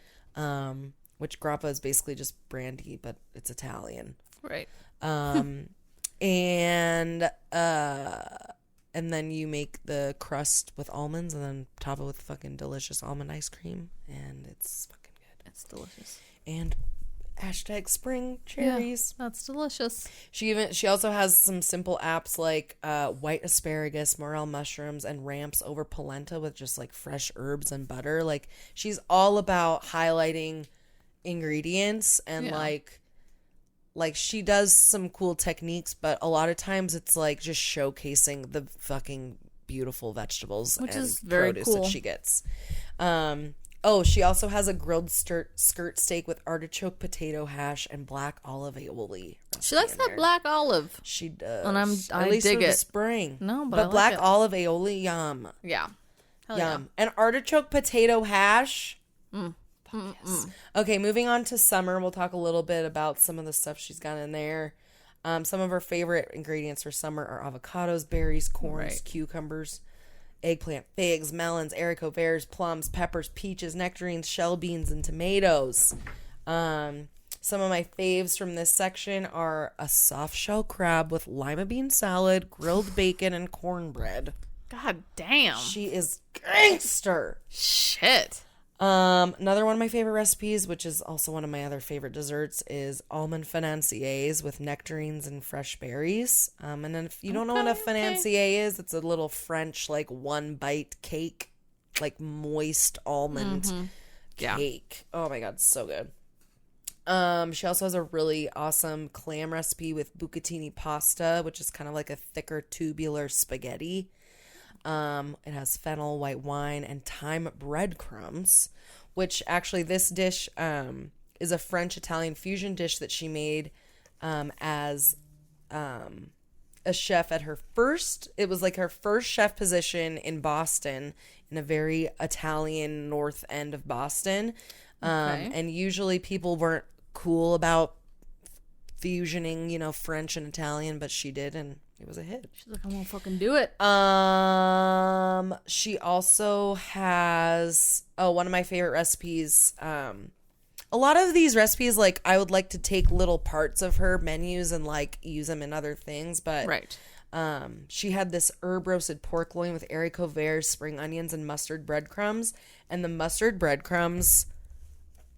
which grappa is basically just brandy, but it's Italian. Right. And then you make the crust with almonds and then top it with fucking delicious almond ice cream. And it's fucking good. It's delicious. And hashtag spring cherries. Yeah, that's delicious. She also has some simple apps like white asparagus, morel mushrooms, and ramps over polenta with just fresh herbs and butter. She's all about highlighting ingredients and she does some cool techniques, but a lot of times it's just showcasing the fucking beautiful vegetables and produce that she gets. She also has a grilled skirt steak with artichoke potato hash and black olive aioli. She likes that black olive. She does. And at least dig for it. The spring. No, but I black like olive aioli, yum. Yeah. Hell yum. Yeah. And artichoke potato hash. Yes. Okay, moving on to summer. We'll talk a little bit about some of the stuff she's got in there. Some of her favorite ingredients for summer are avocados, berries, corns, cucumbers, eggplant, figs, melons, haricot verts, plums, peppers, peaches, nectarines, shell beans, and tomatoes. Some of my faves from this section are a soft shell crab with lima bean salad, grilled bacon, and cornbread. God damn. She is gangster. Shit. Another one of my favorite recipes, which is also one of my other favorite desserts, is almond financiers with nectarines and fresh berries. And then if you don't know what a financier is, it's a little French, one bite cake, moist almond cake. Oh my God, so good. She also has a really awesome clam recipe with bucatini pasta, which is kind of like a thicker tubular spaghetti. It has fennel, white wine, and thyme breadcrumbs, which actually this dish is a French-Italian fusion dish that she made as a chef at her first chef position in Boston, in a very Italian north end of Boston. And usually people weren't cool about fusioning, French and Italian, but she did, and It was a hit. She's like, I won't fucking do it. She also has one of my favorite recipes. A lot of these recipes, like, I would like to take little parts of her menus and, like, use them in other things. But right. She had this herb roasted pork loin with haricot verts, spring onions, and mustard breadcrumbs. And the mustard breadcrumbs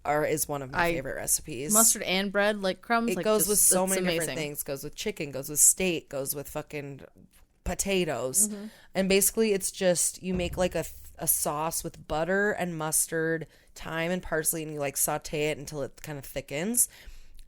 is one of my favorite recipes. Mustard and bread, like crumbs? It like goes just, with so many amazing. different things. Goes with chicken, goes with steak, goes with fucking potatoes. Mm-hmm. And basically it's just, you make like a sauce with butter and mustard, thyme and parsley, and you like saute it until it kind of thickens.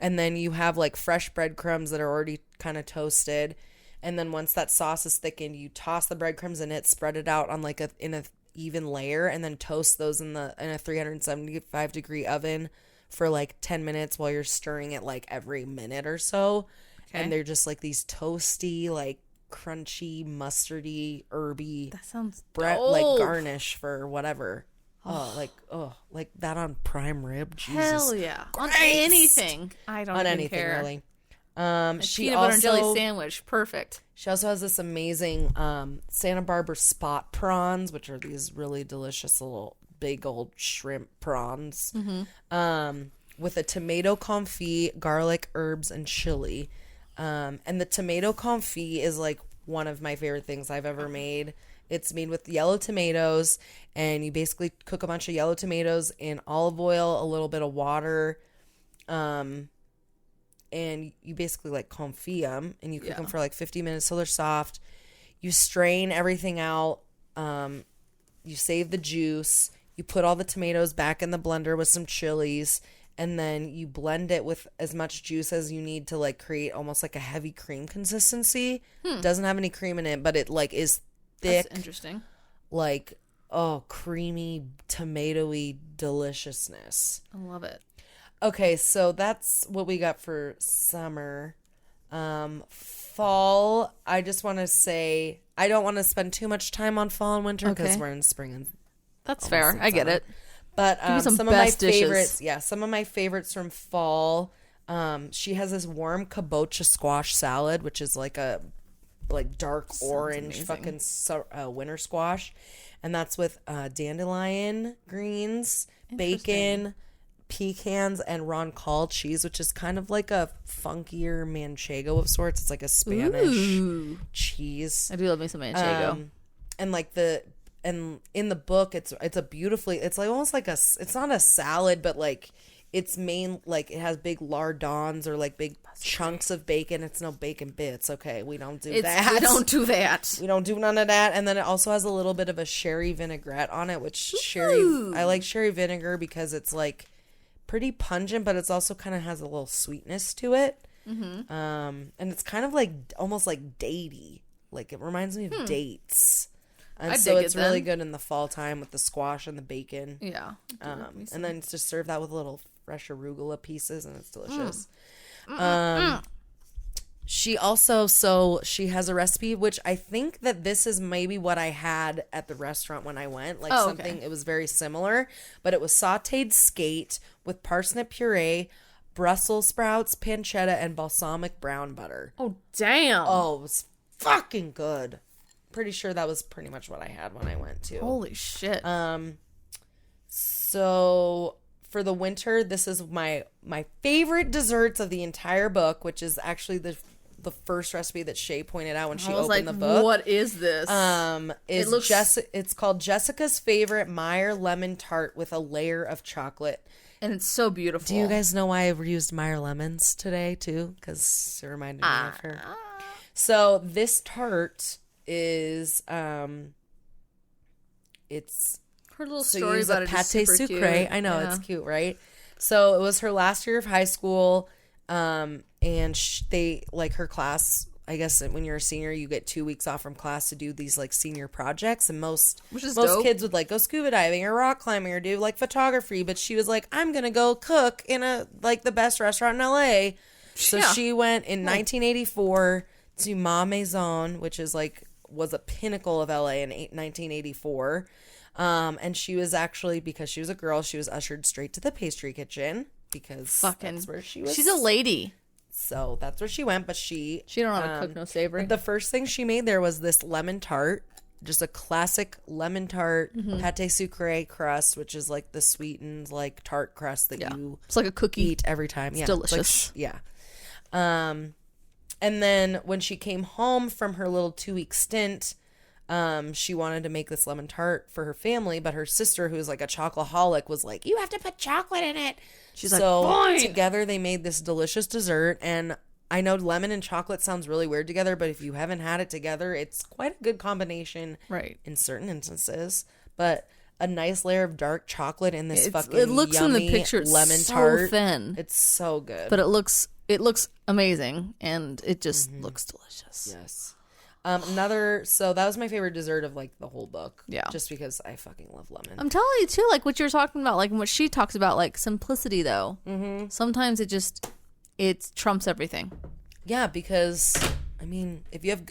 And then you have like fresh breadcrumbs that are already kind of toasted. And then once that sauce is thickened, you toss the breadcrumbs in it, spread it out on like in a even layer, and then toast those in a 375 degree oven for like 10 minutes while you're stirring it like every minute or so. Okay. And they're just like these toasty, like crunchy, mustardy, herby. That sounds like garnish for whatever. Like that on prime rib. Jesus Hell yeah. Christ. On anything. I don't on even anything care. Really. She peanut butter and jelly sandwich. Perfect. She also has this amazing Santa Barbara spot prawns, which are these really delicious little big old shrimp prawns, with a tomato confit, garlic, herbs, and chili. And the tomato confit is like one of my favorite things I've ever made. It's made with yellow tomatoes, and you basically cook a bunch of yellow tomatoes in olive oil, a little bit of water, and you basically like confit them, and you cook them for like 50 minutes till they're soft. You strain everything out. You save the juice. You put all the tomatoes back in the blender with some chilies, and then you blend it with as much juice as you need to like create almost like a heavy cream consistency. Doesn't have any cream in it, but it like is thick. That's interesting. Like, creamy, tomatoey deliciousness. I love it. Okay, so that's what we got for summer. Fall, I just want to say, I don't want to spend too much time on fall and winter because we're in spring and that's fair. I get it. But some of my dishes. favorites, some of my favorites from fall. She has this warm kabocha squash salad, which is like a dark orange fucking winter squash, and that's with dandelion greens, bacon, pecans, and roncal cheese, which is kind of like a funkier manchego of sorts. It's like a Spanish cheese. I do love me some manchego. And in the book, it's like almost like it's not a salad, but like its main, like it has big lardons or like big chunks of bacon. It's no bacon bits. Okay, we don't do that. We don't do that. We don't do none of that. And then it also has a little bit of a sherry vinaigrette on it, which I like sherry vinegar because it's like pretty pungent, but it's also kind of has a little sweetness to it. Mm-hmm. And it's kind of like almost like datey. Like it reminds me of dates. And so it's really good in the fall time with the squash and the bacon. Yeah. And then just serve that with little fresh arugula pieces, and it's delicious. She also, she has a recipe, which I think that this is maybe what I had at the restaurant when I went. Like something, it was very similar, but it was sauteed skate with parsnip puree, Brussels sprouts, pancetta, and balsamic brown butter. Oh, damn. Oh, it was fucking good. Pretty sure that was pretty much what I had when I went too. Holy shit. So for the winter, this is my favorite desserts of the entire book, which is actually the first recipe that Shay pointed out when she opened the book. What is this? It's called Jessica's favorite Meyer lemon tart with a layer of chocolate. And it's so beautiful. Do you guys know why I've used Meyer lemons today too? Because it reminded me of her. So this tart is it's her little story about it is super sucre. Cute. I know, it's cute, right? So it was her last year of high school, and they like her class. I guess when you're a senior, you get 2 weeks off from class to do these like senior projects, and most kids would like go scuba diving or rock climbing or do like photography. But she was like, I'm gonna go cook in the best restaurant in LA. So she went in 1984 to Ma Maison, which is was a pinnacle of LA in 1984. And she was actually, because she was a girl, she was ushered straight to the pastry kitchen because that's where she was. She's a lady. So that's where she went, but she don't know how to cook no savory. The first thing she made there was this lemon tart, just a classic lemon tart, pâte sucré crust, which is like the sweetened like tart crust that you it's like a cookie eat every time. It's delicious. It's like, and then when she came home from her little 2-week stint, she wanted to make this lemon tart for her family, but her sister, who's like a chocoholic, was like, you have to put chocolate in it. She's like, fine. Together they made this delicious dessert, and I know lemon and chocolate sounds really weird together, but if you haven't had it together, it's quite a good combination, right? In certain instances, but a nice layer of dark chocolate in this fucking it looks yummy in the picture lemon so tart. Thin. It's so good, but it looks amazing, and it just looks delicious. Yes. So that was my favorite dessert of like the whole book. Yeah. Just because I fucking love lemon. I'm telling you too, like what you're talking about, like what she talks about, like simplicity though. Sometimes it trumps everything. Yeah, because I mean, if you have,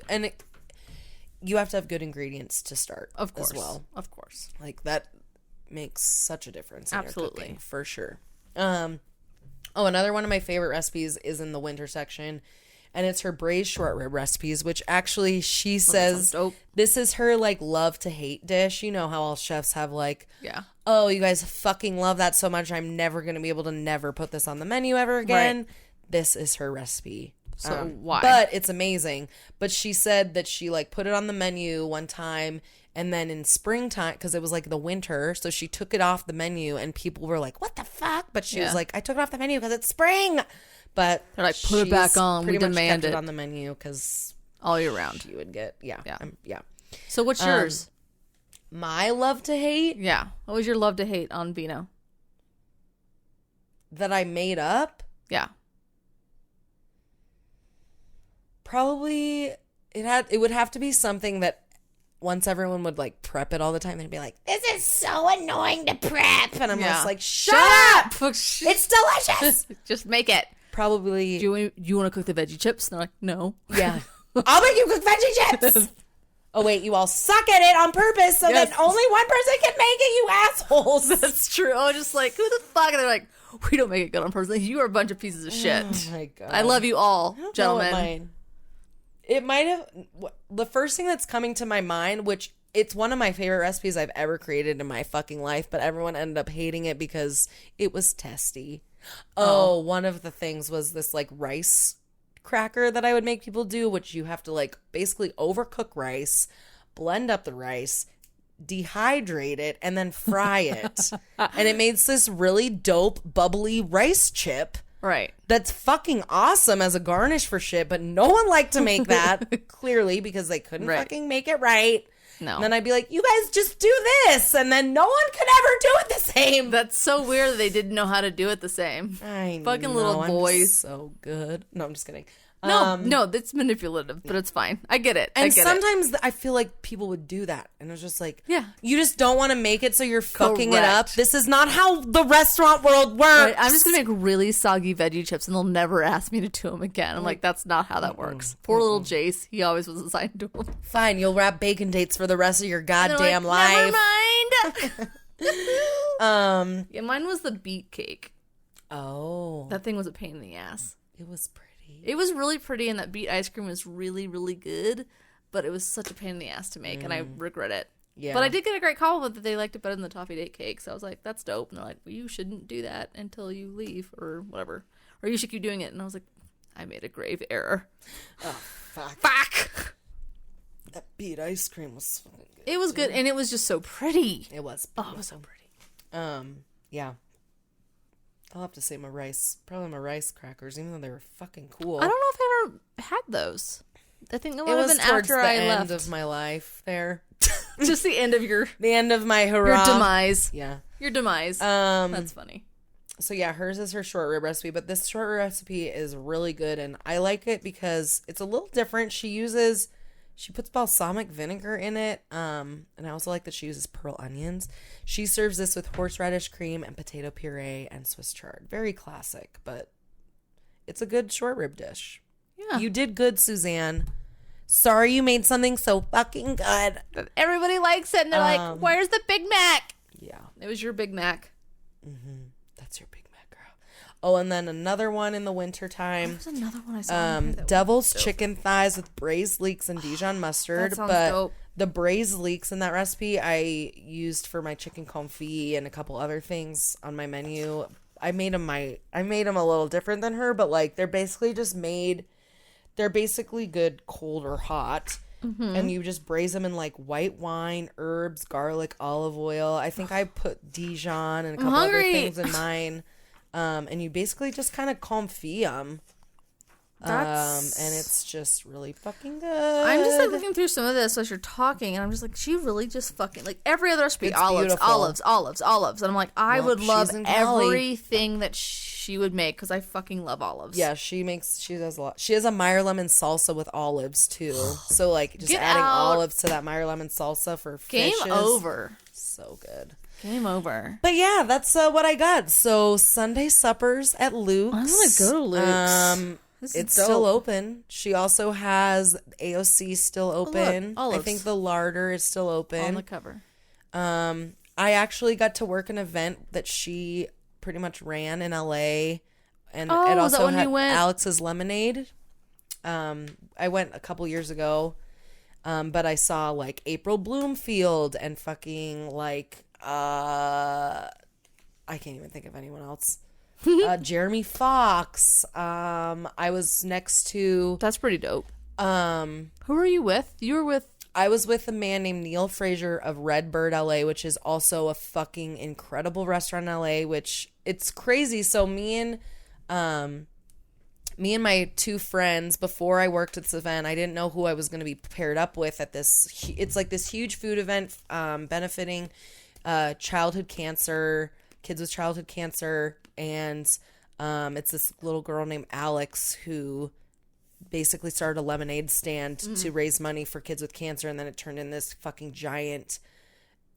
you have to have good ingredients to start, of course, as well. Of course. Like that makes such a difference in Absolutely. Your cooking, for sure. Another one of my favorite recipes is in the winter section. And it's her braised short rib recipes, which actually she says this is her like love to hate dish. You know how all chefs have like, oh, you guys fucking love that so much. I'm never going to be able to never put this on the menu ever again. Right. This is her recipe. So why? But it's amazing. But she said that she like put it on the menu one time, and then in springtime, because it was like the winter, so she took it off the menu and people were like, what the fuck? But she was like, I took it off the menu because it's spring. But they're like, put it back on. We demand it on the menu because all year round you would get yeah. So what's yours? My love to hate. Yeah, what was your love to hate on Vino? That I made up. Yeah. Probably it would have to be something that once everyone would like prep it all the time, they'd be like, this is so annoying to prep, and I'm just like, shut up, it's delicious. Just make it. Probably. Do you want to cook the veggie chips? And they're like, no. Yeah. I'll make you cook veggie chips. Oh, wait, you all suck at it on purpose so that only one person can make it, you assholes. That's true. I was just like, who the fuck? And they're like, we don't make it good on purpose. You are a bunch of pieces of shit. Oh, my God. I love you all, gentlemen. It might have... The first thing that's coming to my mind, which it's one of my favorite recipes I've ever created in my fucking life, but everyone ended up hating it because it was testy. Oh, one of the things was this like rice cracker that I would make people do, which you have to like basically overcook rice, blend up the rice, dehydrate it, and then fry it. And it makes this really dope, bubbly rice chip. Right. That's fucking awesome as a garnish for shit, but no one liked to make that, clearly, because they couldn't fucking make it right. No. And then I'd be like, you guys just do this, and then no one could ever do it the same. That's so weird that they didn't know how to do it the same. I fucking little boys. So good. No, I'm just kidding. No, that's manipulative, but it's fine. I get it. And sometimes I feel like people would do that. And it was just like, yeah, you just don't want to make it, so you're fucking it up. This is not how the restaurant world works. Right, I'm just going to make really soggy veggie chips, and they'll never ask me to do them again. I'm like, that's not how that works. Poor little Jace. He always was assigned to them. Fine, you'll wrap bacon dates for the rest of your goddamn life. Never mind. Yeah, mine was the beet cake. Oh. That thing was a pain in the ass. It was pretty. It was really pretty, and that beet ice cream was really, really good, but it was such a pain in the ass to make, and I regret it. Yeah. But I did get a great compliment that they liked it better than the toffee date cake, so I was like, that's dope. And they're like, well, you shouldn't do that until you leave, or whatever. Or you should keep doing it. And I was like, I made a grave error. Oh, fuck. Fuck! That beet ice cream was fucking good. It was good, and it was just so pretty. It was. Oh, it was so pretty. Yeah. I'll have to say my rice crackers, even though they were fucking cool. I don't know if I ever had those. I think it was been after I left. End of my life there. Just the end of your... The end of my hurrah. Your demise. Yeah. Your demise. That's funny. So yeah, hers is her short rib recipe, but this short rib recipe is really good, and I like it because it's a little different. She puts balsamic vinegar in it, and I also like that she uses pearl onions. She serves this with horseradish cream and potato puree and Swiss chard. Very classic, but it's a good short rib dish. Yeah. You did good, Suzanne. Sorry you made something so fucking good. But everybody likes it, and they're like, where's the Big Mac? Yeah. It was your Big Mac. Mm-hmm. That's your Big Mac, girl. Oh, and then another one in the wintertime. There's another one I saw. Devil's chicken thighs with braised leeks and Dijon mustard. That sounds but dope. the braised leeks in that recipe I used for my chicken confit and a couple other things on my menu. I made them a little different than her, but like they're basically good cold or hot. Mm-hmm. And you just braise them in like white wine, herbs, garlic, olive oil. I think I put Dijon and a couple other things in mine. And you basically just kind of confit them. And it's just really fucking good. I'm just like looking through some of this as you're talking, and I'm just like, she really just fucking like every other recipe, it's olives, beautiful. olives, and I'm like, I would love she's in Cali. everything that she would make because I fucking love olives. Yeah, she does a lot. She has a Meyer lemon salsa with olives too. So like just adding olives to that Meyer lemon salsa for fishes. Game over. So good. Game over. But yeah, that's what I got. So Sunday suppers at Lucques. I want to go to Lucques. It's still open. She also has AOC still open. Oh, look, I think the larder is still open. On the cover. I actually got to work an event that she pretty much ran in LA, and it also had Alex's Lemonade. I went a couple years ago, but I saw like April Bloomfield and fucking like I can't even think of anyone else. Jeremy Fox. I was next to. That's pretty dope. Who are you with? You were with. I was with a man named Neil Fraser of Redbird LA, which is also a fucking incredible restaurant in LA, which it's crazy. So me and my two friends, before I worked at this event, I didn't know who I was going to be paired up with at this. It's like this huge food event benefiting childhood cancer, kids with childhood cancer. And it's this little girl named Alex who basically started a lemonade stand to raise money for kids with cancer, and then it turned in this fucking giant,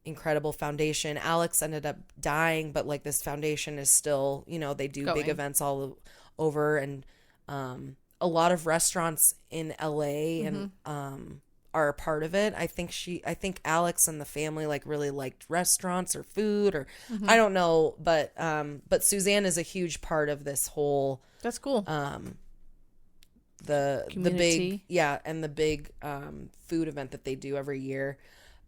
incredible foundation. Alex ended up dying, but like this foundation is still, they do big events all over, and a lot of restaurants in LA and are a part of it. I think Alex and the family like really liked restaurants or food or I don't know, but Suzanne is a huge part of this whole. That's cool. The big and the big food event that they do every year.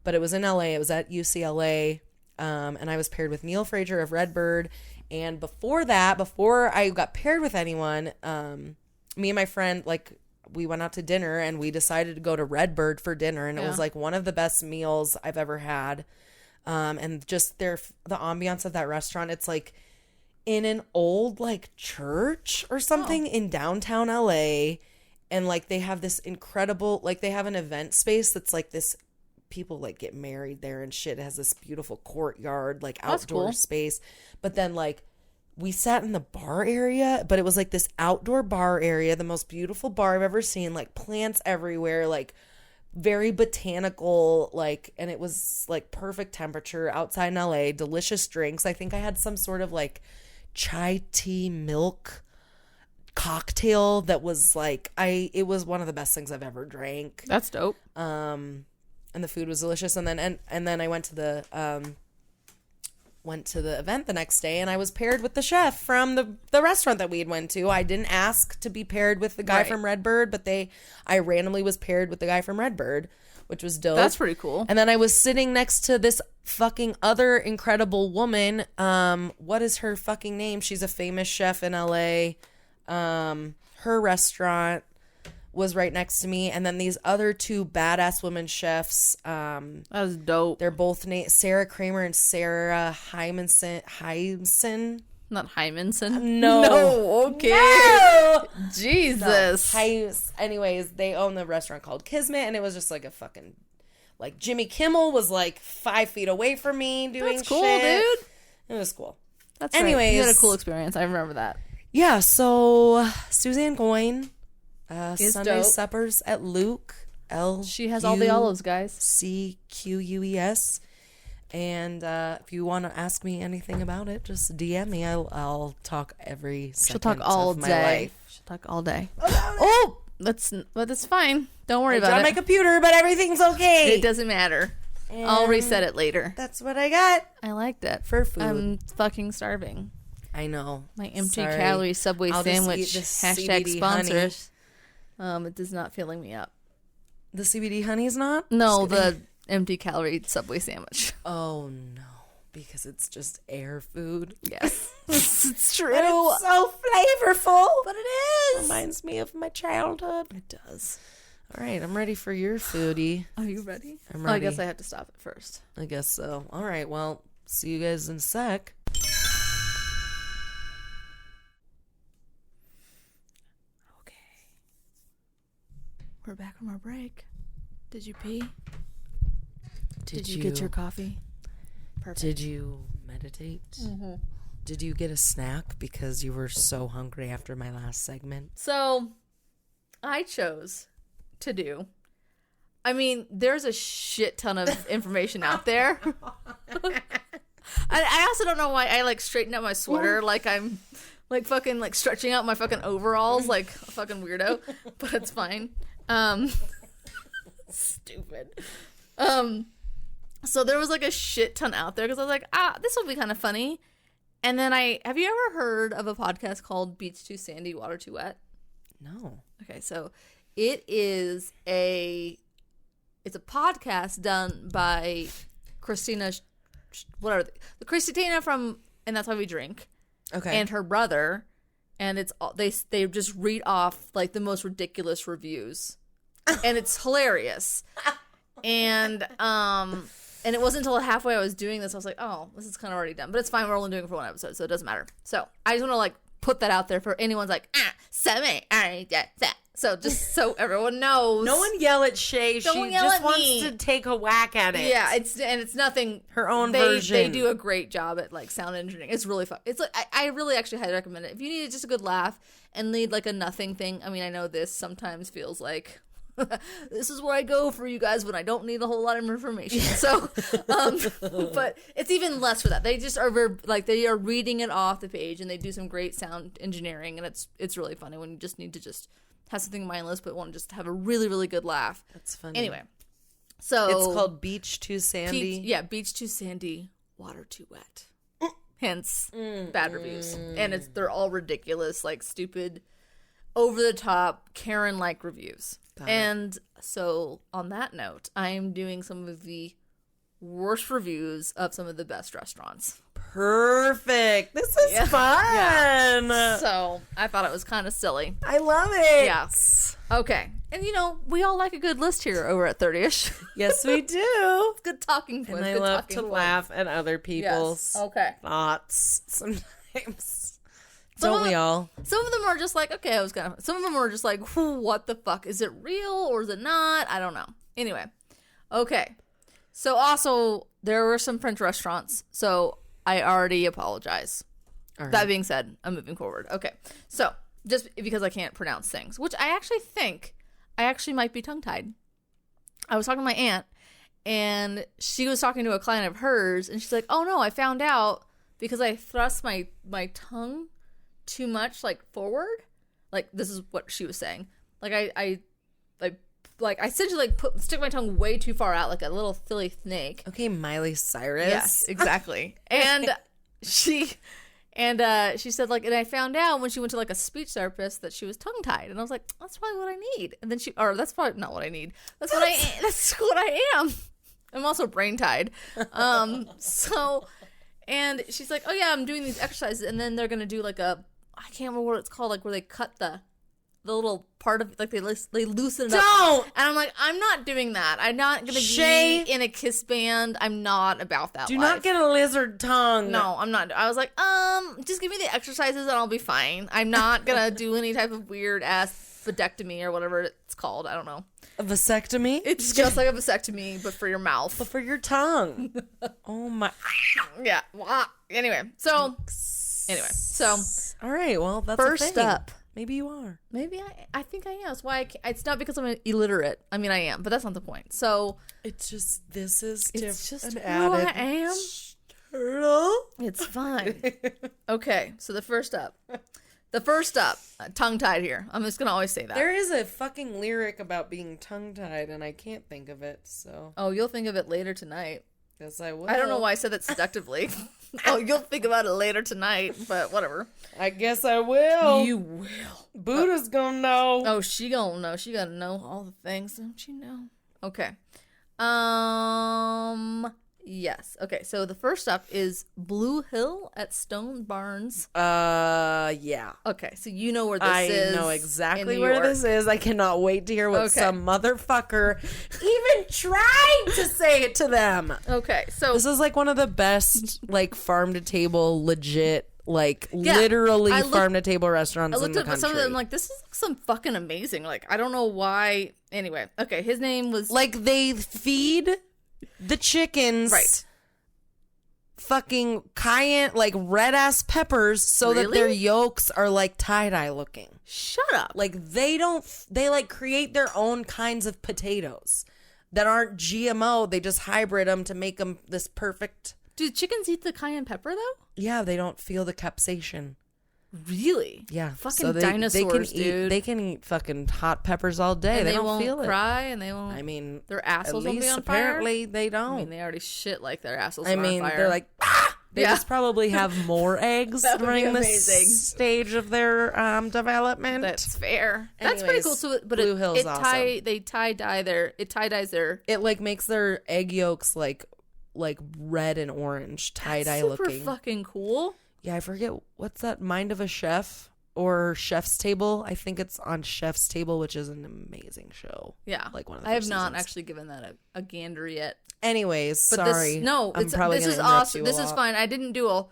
But it was in LA. It was at UCLA, and I was paired with Neil Fraser of Redbird. And before I got paired with anyone, me and my friend we went out to dinner and we decided to go to Redbird for dinner, and it was like one of the best meals I've ever had. And just the ambiance of that restaurant, it's like in an old like church or something in downtown LA, and like they have this incredible, like they have an event space that's like this, people like get married there and shit. It has this beautiful courtyard, like outdoor space. But then like we sat in the bar area, but it was like this outdoor bar area, the most beautiful bar I've ever seen, like plants everywhere, like very botanical, like, and it was like perfect temperature outside in LA, delicious drinks. I think I had some sort of like chai tea milk cocktail that was like, it was one of the best things I've ever drank. That's dope. And the food was delicious. And then I went to the event the next day, and I was paired with the chef from the restaurant that we had went to. I didn't ask to be paired with the guy from Redbird, but I randomly was paired with the guy from Redbird, which was dope. That's pretty cool. And then I was sitting next to this fucking other incredible woman. What is her fucking name? She's a famous chef in LA. Her restaurant was right next to me, and then these other two badass women chefs. That was dope. They're both named Sarah Kramer and Sarah Hymanson. Not Hymanson. No. Okay. No. Jesus. No. Anyways, they own the restaurant called Kismet, and it was just like a fucking, like Jimmy Kimmel was like 5 feet away from me doing That's cool, shit. dude. It was cool. That's anyways. Right. You had a cool experience. I remember that. Yeah. So Suzanne Goin. Sunday dope. suppers at Lucques. She has all the olives, guys. CQUES. And if you want to ask me anything about it, just DM me. I'll talk every second. She'll talk all of my day. life. She'll talk all day. Oh, that's fine. Don't worry about it. On my computer, but everything's okay. It doesn't matter. I'll reset it later. That's what I got. I liked it. For food. I'm fucking starving. I know. My empty calorie Subway sandwich. Hashtag sponsors. It is not filling me up. The CBD honey's not? No, the empty calorie Subway sandwich. Oh, no. Because it's just air food. Yes. It's true. But it's so flavorful. But it is. Reminds me of my childhood. It does. All right, I'm ready for your foodie. Are you ready? I'm ready. Oh, I guess I have to stop it first. I guess so. All right, well, see you guys in a sec. Okay. We're back from our break. Did you pee? Did you get your coffee? Perfect. Did you meditate? Mm-hmm. Did you get a snack because you were so hungry after my last segment? So, I chose to do. I mean, there's a shit ton of information out there. I also don't know why I like straightened out my sweater like I'm like fucking like stretching out my fucking overalls like a fucking weirdo, but it's fine. Stupid. So there was like a shit ton out there because I was like, this will be kind of funny. And then have you ever heard of a podcast called Beach Too Sandy, Water Too Wet? No. Okay, so it's a podcast done by Christina, Christina from And That's Why We Drink. Okay. And her brother, and it's all they just read off like the most ridiculous reviews. And it's hilarious. And it wasn't until halfway I was doing this I was like, oh, this is kind of already done, but it's fine. We're only doing it for one episode, so it doesn't matter. So I just want to like put that out there for anyone's like, so just so everyone knows. No one yell at Shay. She just wants to take a whack at it. Yeah, it's nothing. Her own version. They do a great job at like sound engineering. It's really fun. It's like I really actually highly recommend it if you need just a good laugh and need like a nothing thing. I mean, I know this sometimes feels like. This is where I go for you guys when I don't need a whole lot of information. So, but it's even less for that. They just are very, like they are reading it off the page, and they do some great sound engineering, and it's really funny when you just need to just have something mindless, but want to just have a really really good laugh. That's funny. Anyway, so it's called Beach Too Sandy. Beach Too Sandy, Water Too Wet. Hence, bad reviews, and they're all ridiculous, like stupid, over the top, Karen-like reviews. And so, on that note, I am doing some of the worst reviews of some of the best restaurants. Perfect. This is fun. Yeah. So, I thought it was kind of silly. I love it. Yes. Okay. And, we all like a good list here over at 30ish. Yes, we do. It's good talking points. And I love to laugh at other people's thoughts sometimes. Don't we all? Some of them are just like, okay, some of them are just like, what the fuck? Is it real or is it not? I don't know. Anyway. Okay. So also, there were some French restaurants. So I already apologize. Right. That being said, I'm moving forward. Okay. So just because I can't pronounce things, which I actually think I might be tongue-tied. I was talking to my aunt and she was talking to a client of hers and she's like, oh no, I found out because I thrust my tongue too much like forward, like this is what she was saying, like I essentially like stick my tongue way too far out like a little silly snake. Okay, Miley Cyrus. Yes, exactly. and she said like, and I found out when she went to like a speech therapist that she was tongue tied, and I was like, that's probably what I need. And then that's probably not what I need. That's what I am. I'm also brain tied. So. And she's like, oh yeah, I'm doing these exercises, and then they're gonna do like I can't remember what it's called, like where they cut the little part of, like they loosen it up. Don't! And I'm like, I'm not doing that. I'm not gonna be in a kiss band. I'm not about that. Do not get a lizard tongue. No, I'm not. I was like, just give me the exercises and I'll be fine. I'm not gonna do any type of weird ass vasectomy or whatever it's called. I don't know. A vasectomy? It's just like a vasectomy, but for your mouth. But for your tongue. Oh my. Yeah. Anyway, so. All right, well, that's first a thing. Up. Maybe you are. Maybe I think I am. That's why it's not because I'm illiterate. I mean, I am, but that's not the point. So. It's just, this is it's just who added I am. Turtle. It's fine. Okay, so the first up, tongue-tied here. I'm just going to always say that. There is a fucking lyric about being tongue-tied, and I can't think of it, so. Oh, you'll think of it later tonight. Yes, I will. I don't know why I said that seductively. Oh, you'll think about it later tonight, but whatever. I guess I will. You will. Buddha's gonna know. Oh, she gonna know. She gotta know all the things, don't you know? Okay. Yes. Okay, so the first up is Blue Hill at Stone Barns. Yeah. Okay, so you know where this is. I know exactly where this is. I cannot wait to hear what some motherfucker even tried to say it to them. Okay, so this is like one of the best, like, farm to table, legit, like, literally farm to table restaurants in the country. I looked at some of them, like, this is some fucking amazing. Like, I don't know why. Anyway, okay, his name was... Like, they feed the chickens fucking cayenne, like, red ass peppers so that their yolks are like tie-dye looking. Shut up. Like, they like create their own kinds of potatoes that aren't GMO. They just hybrid them to make them this perfect. Do chickens eat the cayenne pepper though? Yeah, they don't feel the capsaicin. Really? Yeah. Fucking dinosaurs, dude. They can eat fucking hot peppers all day. And they don't feel it. They won't cry, and they won't. I mean, their assholes won't be on fire. Apparently, they don't. I mean, they already shit like their assholes are on fire. They're like, ah! They just probably have more eggs during this stage of their development. That's fair. Anyways, that's pretty cool. So, but Blue Hill's awesome. They tie-dyes their. It like makes their egg yolks like red and orange tie-dye looking. Super fucking cool. Yeah, I forget what's that, Mind of a Chef or Chef's Table. I think it's on Chef's Table, which is an amazing show. Yeah, like one of the I have first not seasons. actually given that a gander yet. Anyways, but sorry. This is awesome. This is fine. I didn't do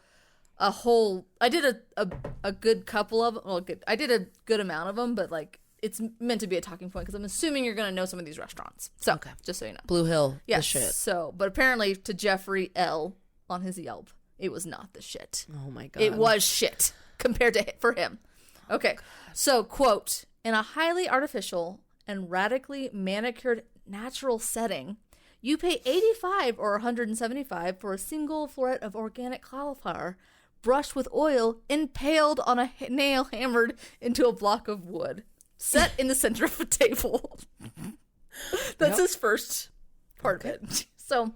a whole. I did a good couple of. Well, good. I did a good amount of them, but like it's meant to be a talking point because I'm assuming you're gonna know some of these restaurants. So just so you know, Blue Hill. Yes. The shit. So, but apparently to Jeffrey L on his Yelp, it was not the shit. Oh my god. It was shit compared to for him. Okay. So, quote, in a highly artificial and radically manicured natural setting, you pay $85 or $175 for a single floret of organic cauliflower brushed with oil impaled on a nail hammered into a block of wood set in the center of a table. That's his first part of it. So,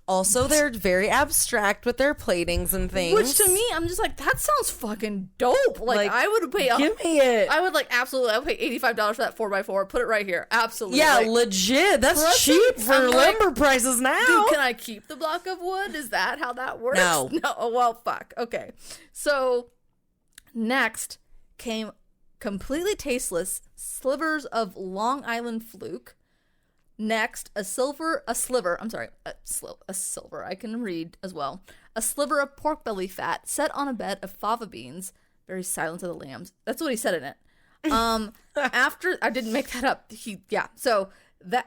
also, they're very abstract with their platings and things. Which to me, I'm just like, that sounds fucking dope. Like I would pay. Give me it. I would absolutely. I would pay $85 for that 4x4. Put it right here. Absolutely. Yeah, legit. That's cheap for lumber prices now. Dude, can I keep the block of wood? Is that how that works? No. No. Well, fuck. Okay. So next came completely tasteless slivers of Long Island fluke. Next, a silver. I can read as well. A sliver of pork belly fat set on a bed of fava beans. Very Silence of the Lambs. That's what he said in it. After I didn't make that up. So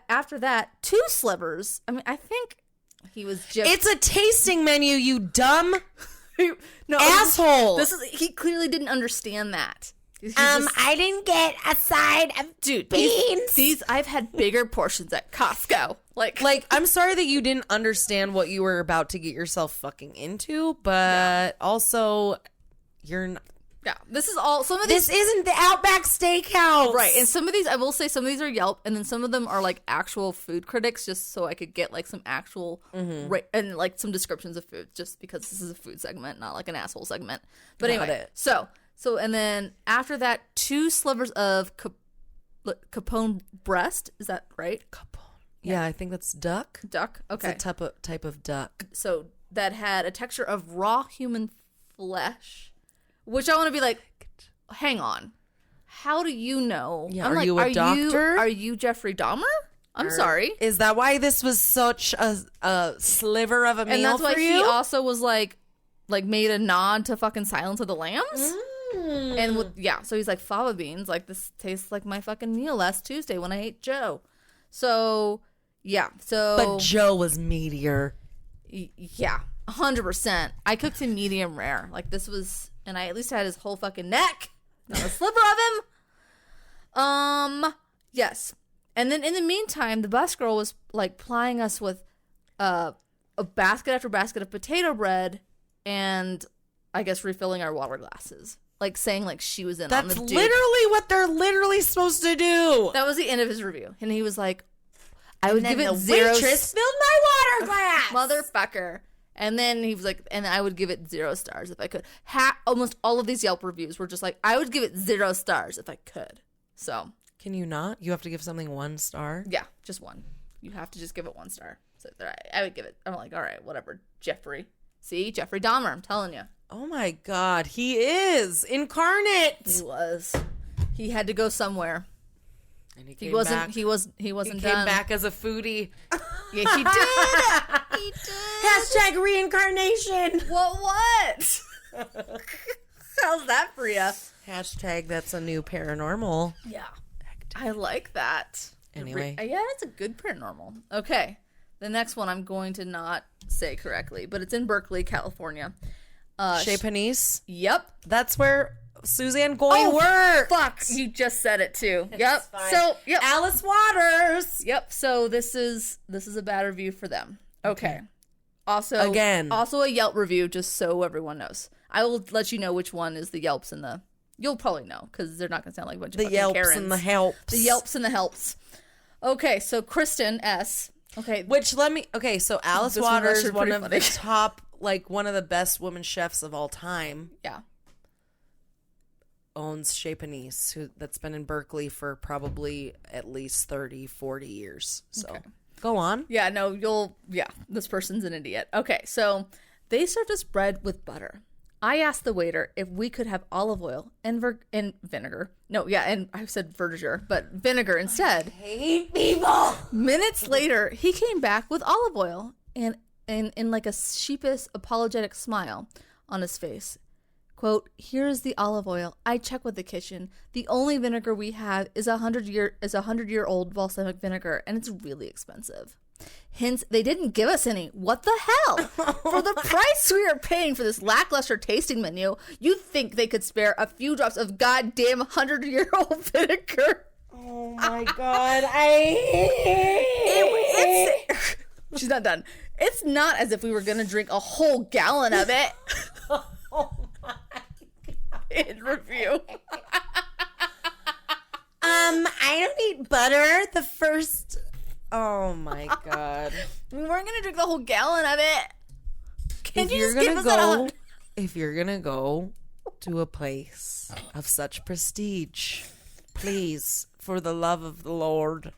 after that, 2 slivers. I mean, I think he was just. It's a tasting menu, you dumb no asshole. He clearly didn't understand that. I didn't get a side of beans. These I've had bigger portions at Costco. Like I'm sorry that you didn't understand what you were about to get yourself fucking into, but also you're not. Yeah, this is all. Some of these. This isn't the Outback Steakhouse, right? And some of these, I will say, some of these are Yelp, and then some of them are like actual food critics, just so I could get like some actual and like some descriptions of food, just because this is a food segment, not like an asshole segment. But anyway, So, and then after that, 2 slivers of capone breast. Is that right? Capone. Yeah, I think that's duck. Duck. Okay. It's a type of duck. So that had a texture of raw human flesh, which I want to be like, hang on. How do you know? Yeah, are you a doctor? Are you Jeffrey Dahmer? I'm sorry. Is that why this was such a sliver of a meal for you? And that's why he also was like made a nod to fucking Silence of the Lambs. And so he's like, fava beans, like this tastes like my fucking meal last Tuesday when I ate Joe. So but Joe was meatier. Yeah, 100%. I cooked him medium rare. Like this was, and I at least had his whole fucking neck, not a sliver of him. Yes. And then in the meantime, the bus girl was like plying us with a basket after basket of potato bread and I guess refilling our water glasses. Like saying like she was in on the dude. That's literally what they're literally supposed to do. That was the end of his review. And he was like, I would give it the 0. Waitress filled my water glass. Motherfucker. And then he was like, and I would give it 0 stars if I could. Almost all of these Yelp reviews were just like, I would give it 0 stars if I could. So. Can you not? You have to give something 1 star? Yeah, just 1. You have to just give it 1 star. So I would give it, I'm like, all right, whatever. Jeffrey. See? Jeffrey Dahmer, I'm telling you. Oh my God. He is incarnate. He was. He had to go somewhere. And he wasn't done. He came back as a foodie. Yeah, he did. He did. # reincarnation. What? How's that for you? # that's a new paranormal. Yeah. I like that. Anyway. Yeah, it's a good paranormal. Okay. The next one I'm going to not say correctly, but it's in Berkeley, California. Chez Panisse? Yep. That's where Suzanne Goin works. Fuck. You just said it too. Yep. Fine. So, yep. Alice Waters. Yep. So this is a bad review for them. Okay. Also a Yelp review, just so everyone knows. I will let you know which one is the Yelps and the. You'll probably know because they're not going to sound like a bunch of fucking Yelps Karens. and the helps. The Yelps and the helps. Okay, so Kristen S. Okay, so Alice Waters, one of the top, like one of the best women chefs of all time. Yeah. Owns Chez Panisse, that's been in Berkeley for probably at least 30, 40 years. So go on. Yeah, no, this person's an idiot. Okay, so they served us bread with butter. I asked the waiter if we could have olive oil and vinegar. No, yeah, and I said verger, but vinegar instead. I hate people. Minutes later, he came back with olive oil and in like a sheepish, apologetic smile on his face. Quote, "Here's the olive oil. I checked with the kitchen. The only vinegar we have is a 100-year-old balsamic vinegar, and it's really expensive. Hence, they didn't give us any. What the hell? For the price we are paying for this lackluster tasting menu, you'd think they could spare a few drops of goddamn 100-year-old vinegar." Oh my God. She's not done. It's not as if we were going to drink a whole gallon of it. Oh my God. In review. I don't eat butter. Oh my God. We weren't going to drink the whole gallon of it. If you're going to go to a place of such prestige, please, for the love of the Lord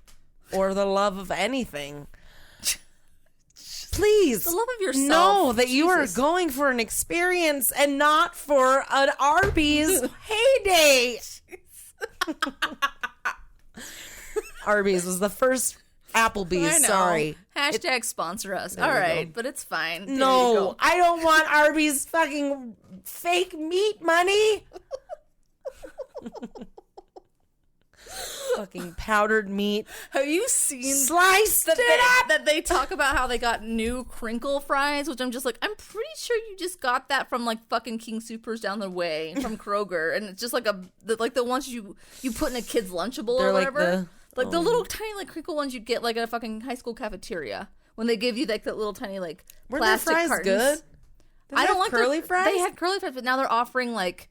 or the love of anything, please the love of yourself, know that you are going for an experience and not for an Arby's heyday. Arby's was the first Applebee's, sorry. # sponsor us. All right, but it's fine. No, I don't want Arby's fucking fake meat money. Fucking powdered meat. Have you seen sliced that they talk about how they got new crinkle fries, which I'm just like, I'm pretty sure you just got that from like fucking King Soopers down the way from Kroger, and it's just like the ones you put in a kid's Lunchable or whatever. Like the little tiny like crinkle ones you get like at a fucking high school cafeteria when they give you like that little tiny like were plastic their fries cartons. Good? I don't like curly fries. They had curly fries, but now they're offering like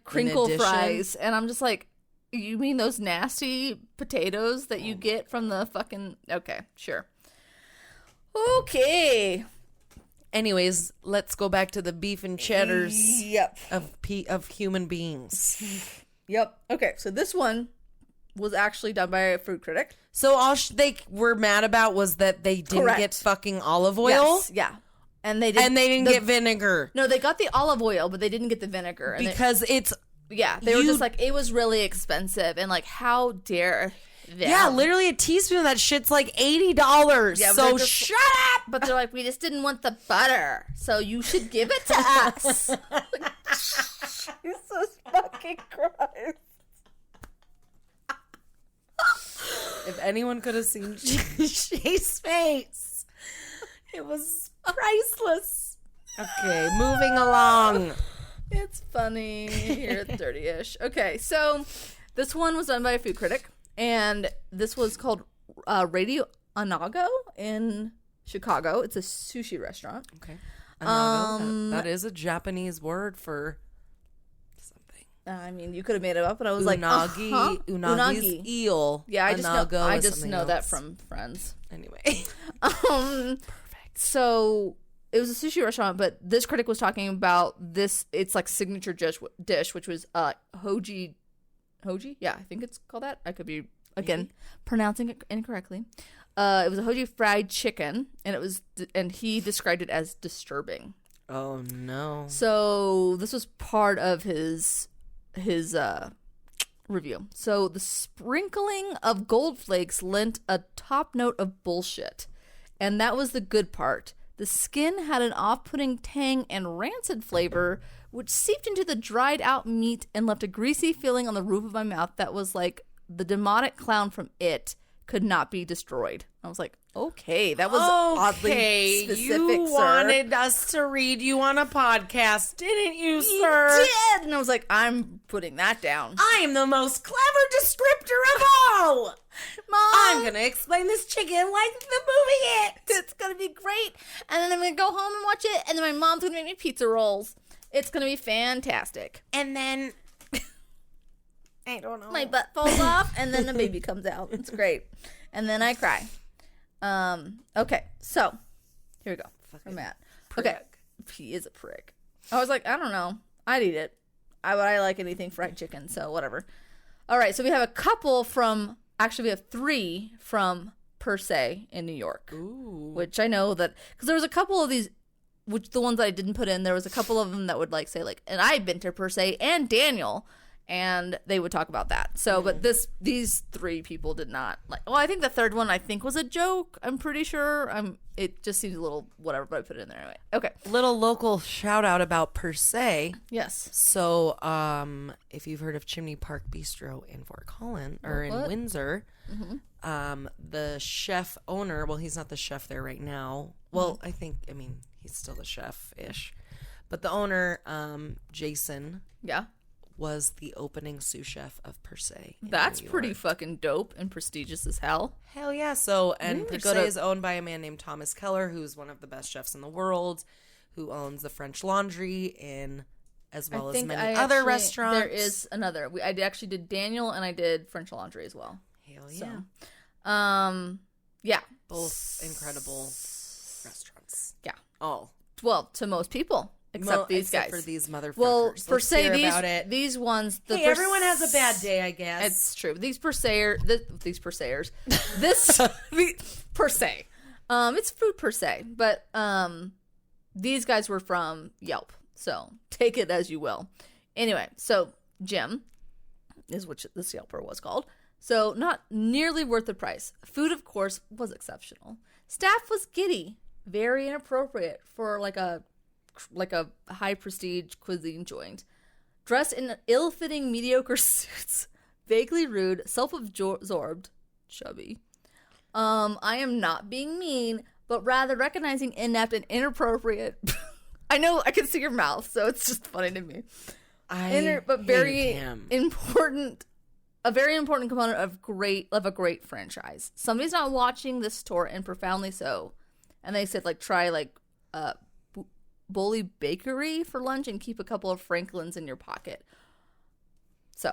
crinkle fries, and I'm just like, you mean those nasty potatoes that you get from the fucking? Okay, sure. Okay. Anyways, let's go back to the beef and cheddars. Yep. Of human beings. Yep. Okay, so this one was actually done by a food critic. So all they were mad about was that they didn't get fucking olive oil. Yes, yeah. And they didn't get vinegar. No, they got the olive oil, but they didn't get the vinegar. Because they were just like, it was really expensive, and like, how dare them? Yeah, literally a teaspoon of that shit's like $80. Yeah, so shut up! But they're like, we just didn't want the butter, so you should give it to us. Jesus fucking Christ. If anyone could have seen Shay's face, it was priceless. Okay, moving along. It's funny. You're 30-ish. Okay, so this one was done by a food critic, and this was called Radio Anago in Chicago. It's a sushi restaurant. Okay. Anago, that is a Japanese word for something. I mean, you could have made it up, but I was unagi, like, unagi's eel. Yeah, I just know that from Friends. Anyway. Perfect. So it was a sushi restaurant, but this critic was talking about this. It's like signature dish, which was hoji. Yeah, I think it's called that. I could be again pronouncing it incorrectly. It was a hoji fried chicken, and he described it as disturbing. Oh no! So this was part of his review. So the sprinkling of gold flakes lent a top note of bullshit, and that was the good part. The skin had an off-putting tang and rancid flavor, which seeped into the dried out meat and left a greasy feeling on the roof of my mouth that was like the demonic clown from It could not be destroyed. I was like, okay, that was oddly specific, you sir. wanted us to read you on a podcast, didn't you, sir? You did! And I was like, I'm putting that down. I am the most clever descriptor of all! Mom! I'm gonna explain this chicken like the movie It! It's gonna be great. And then I'm gonna go home and watch it, and then my mom's gonna make me pizza rolls. It's gonna be fantastic. And then... I don't know. My butt falls off, and then the baby comes out. It's great. And then I cry. Okay, so here we go. Fucking Matt. Prick. Okay, he is a prick. I was like, I don't know. I'd eat it. I like anything fried chicken, so whatever. All right, so we have a couple from. Actually, we have 3 from Per Se in New York. Ooh. Which I know that because there was a couple of these. Which the ones that I didn't put in, there was a couple of them that would like say like, and I've been to Per Se and Daniel. And they would talk about that. So, but these 3 people did not like. Well, I think the third one was a joke. I'm pretty sure. It just seems a little whatever, but I put it in there anyway. Okay. Little local shout out about Per Se. Yes. So, if you've heard of Chimney Park Bistro in Fort Collins or in Windsor, the chef owner. Well, he's not the chef there right now. Well, I mean, he's still the chef-ish, but the owner, Jason. Yeah. Was the opening sous chef of Per Se. That's pretty fucking dope and prestigious as hell. Hell yeah. So, and Per Se to- is owned by a man named Thomas Keller, who's one of the best chefs in the world, who owns the French Laundry as well as many other restaurants. There is another. I actually did Daniel and I did French Laundry as well. Hell yeah. So, yeah. Both incredible restaurants. Yeah. All. Well, to most people. Except these guys. For these motherfuckers. Well, Per Se, these ones. everyone has a bad day, I guess. It's true. These Per Seers. This Per Se. It's food Per Se, but these guys were from Yelp, so take it as you will. Anyway, so Jim is what this Yelper was called. So not nearly worth the price. Food, of course, was exceptional. Staff was giddy, very inappropriate for like a high prestige cuisine joint. Dressed in ill-fitting mediocre suits, vaguely rude, self-absorbed, chubby. I am not being mean, but rather recognizing inept and inappropriate. I know, I can see your mouth, so it's just funny to me. But very important. A very important component of a great franchise. Somebody's not watching this tour, and profoundly so. And they said try Bully Bakery for lunch and keep a couple of Franklins in your pocket. So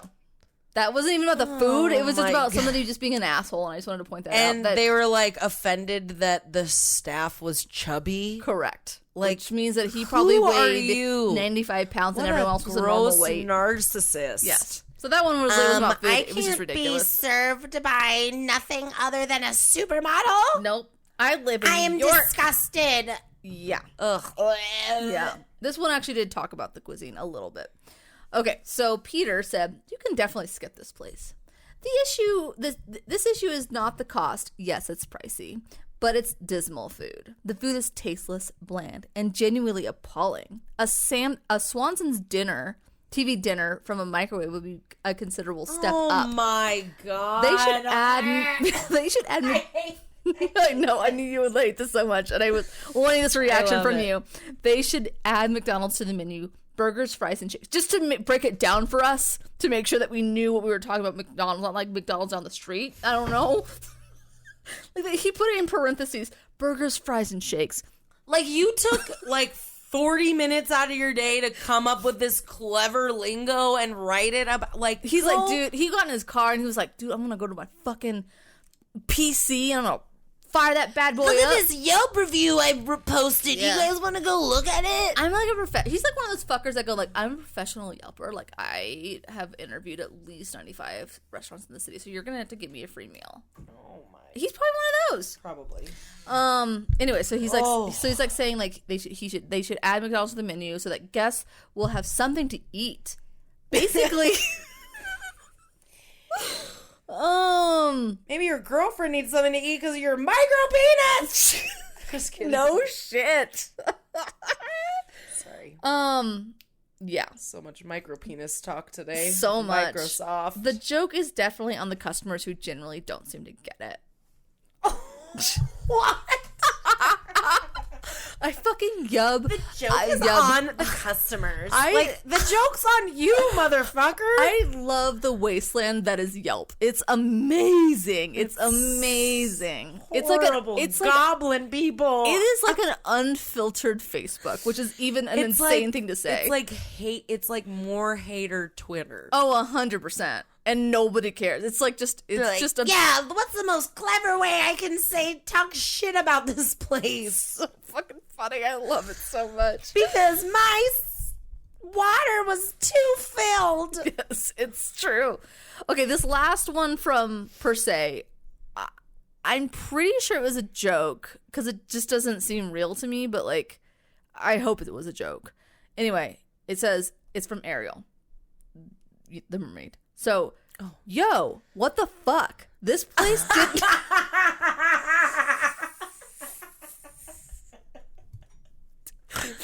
that wasn't even about the food. It was just about somebody just being an asshole, and I just wanted to point that out. And they were offended that the staff was chubby. Correct. Which means that he probably weighed 95 pounds and everyone else was a normal weight. Narcissist. Yes. So that one was about food. It was just ridiculous. Be served by nothing other than a supermodel? Nope. I live in New York. I am disgusted. Yeah. Ugh. Yeah. This one actually did talk about the cuisine a little bit. Okay, so Peter said, you can definitely skip this place. This issue is not the cost. Yes, it's pricey, but it's dismal food. The food is tasteless, bland, and genuinely appalling. A Swanson's TV dinner from a microwave would be a considerable step up. Oh my God. They should add I know, I knew you would like this so much, and I was wanting this reaction from you. They should add McDonald's to the menu, burgers, fries, and shakes, just to break it down for us, to make sure that we knew what we were talking about McDonald's, not like McDonald's down the street. I don't know. He put it in parentheses, burgers, fries, and shakes. You took, 40 minutes out of your day to come up with this clever lingo and write it up. He's dude, he got in his car, and he was like, dude, I'm going to go to my fucking PC, and I'm going to fire that bad boy Look up. at this Yelp review I posted. Yeah. You guys want to go look at it? I'm like he's like one of those fuckers that go like, I'm a professional Yelper. Like, I have interviewed at least 95 restaurants in the city, so you're gonna have to give me a free meal. Oh my. He's probably one of those. Probably. Anyway, so he's like, saying like they should add McDonald's to the menu so that guests will have something to eat. Basically. Maybe your girlfriend needs something to eat because of your micro penis. Just kidding. No shit. Sorry. Yeah. So much micro penis talk today. So much. Microsoft. The joke is definitely on the customers who generally don't seem to get it. What? I fucking yub. The joke is on the customers. The joke's on you, motherfucker. I love the wasteland that is Yelp. It's amazing. It's amazing. Horrible. It's goblin people. It is like an unfiltered Facebook, which is even an insane thing to say. It's like hate. It's like more hater Twitter. Oh, 100%. And nobody cares. It's like just yeah. What's the most clever way I can talk shit about this place? So fucking funny. I love it so much because my water was too filled. Yes, it's true. Okay, this last one from Per Se, I'm pretty sure it was a joke because it just doesn't seem real to me. But like, I hope it was a joke. Anyway, it says it's from Ariel, the mermaid. So, yo, what the fuck? This place didn't...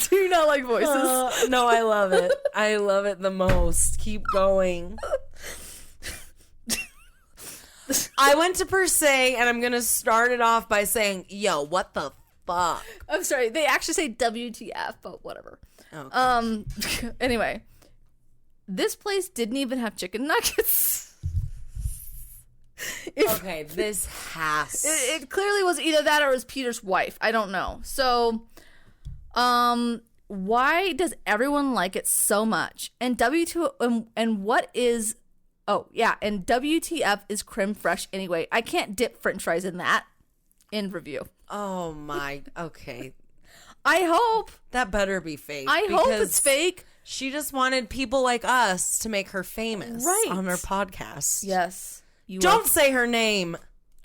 Do you not like voices? No, I love it. I love it the most. Keep going. I went to Per Se, and I'm going to start it off by saying, yo, what the fuck? I'm sorry. They actually say WTF, but whatever. Okay. Anyway. This place didn't even have chicken nuggets. Okay, this has... It clearly was either that or it was Peter's wife. I don't know. So, why does everyone like it so much? And and what is... Oh, yeah, and WTF is creme fraiche anyway. I can't dip french fries in that. In review. Oh, my... Okay. I hope. That better be fake. I hope it's fake. She just wanted people like us to make her famous on her podcast. Yes. Don't say her name.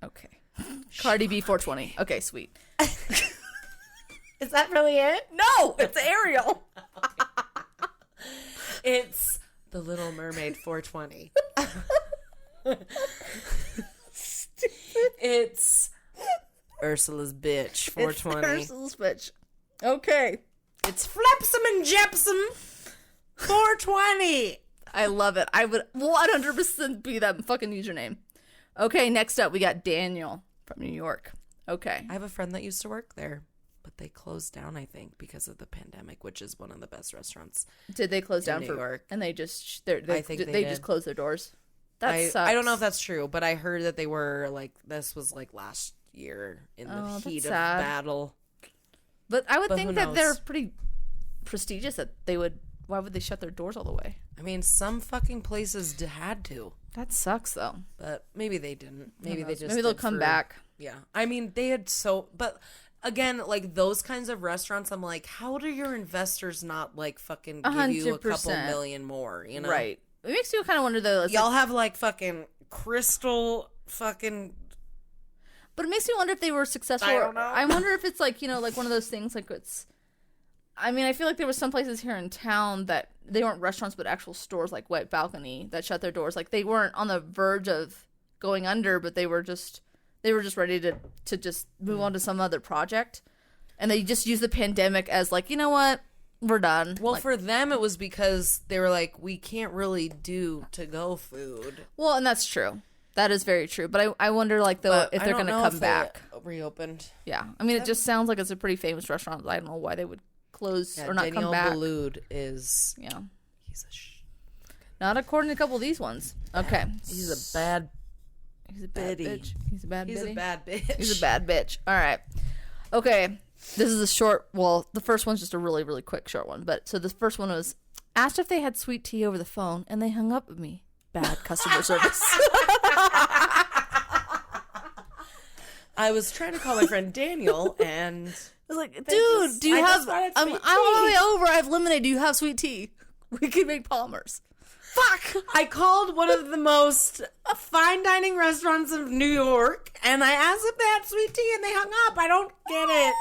Okay. Cardi B 420. Okay, sweet. Is that really it? No, it's Ariel. It's the Little Mermaid 420. It's Ursula's bitch 420. It's Ursula's bitch. Okay. It's Flapsum and Jepsum 420. I love it. I would 100% be that fucking username. Okay, next up we got Daniel from New York. Okay. I have a friend that used to work there, but they closed down, I think, because of the pandemic, which is one of the best restaurants. Did they close down New York? And they just I think they just closed their doors. That sucks. I don't know if that's true, but I heard that they were like this was like last year in the heat of battle. But I would think that they're pretty prestigious that they would. Why would they shut their doors all the way? I mean, some fucking places had to. That sucks, though. But maybe they didn't. Maybe they just. Maybe they'll come back. Yeah. I mean, they had But again, like those kinds of restaurants, I'm like, how do your investors not like fucking give you a couple million more? You know, right? It makes you kind of wonder though. Y'all have like fucking Crystal fucking. But it makes me wonder if they were successful. I don't know. I wonder if it's like, like one of those things like it's. I mean, I feel like there were some places here in town that they weren't restaurants, but actual stores like White Balcony that shut their doors. Like they weren't on the verge of going under, but they were just ready to just move on to some other project. And they just used the pandemic as like, you know what? We're done. Well, for them, it was because they were like, we can't really do to-go food. Well, and that's true. That is very true. But I wonder, like, though, if they're going to come back. Reopened. Yeah. I mean, it just sounds like it's a pretty famous restaurant. I don't know why they would close or not come back. Daniel Boulud is... Yeah. He's not according to a couple of these ones. Okay. He's a bad... He's a bad bitch. He's a bad bitch. He's a bad bitch. He's a bad bitch. All right. Okay. This is a short... Well, the first one's just a really, really quick short one. But so the first one was, asked if they had sweet tea over the phone, and they hung up with me. Bad customer service. I was trying to call my friend Daniel, and I was like, dude, do you have... I'm on my way over. I have lemonade. Do you have sweet tea? We can make Palmer's. fuck! I called one of the most fine dining restaurants of New York, and I asked if they had sweet tea, and they hung up. I don't get it.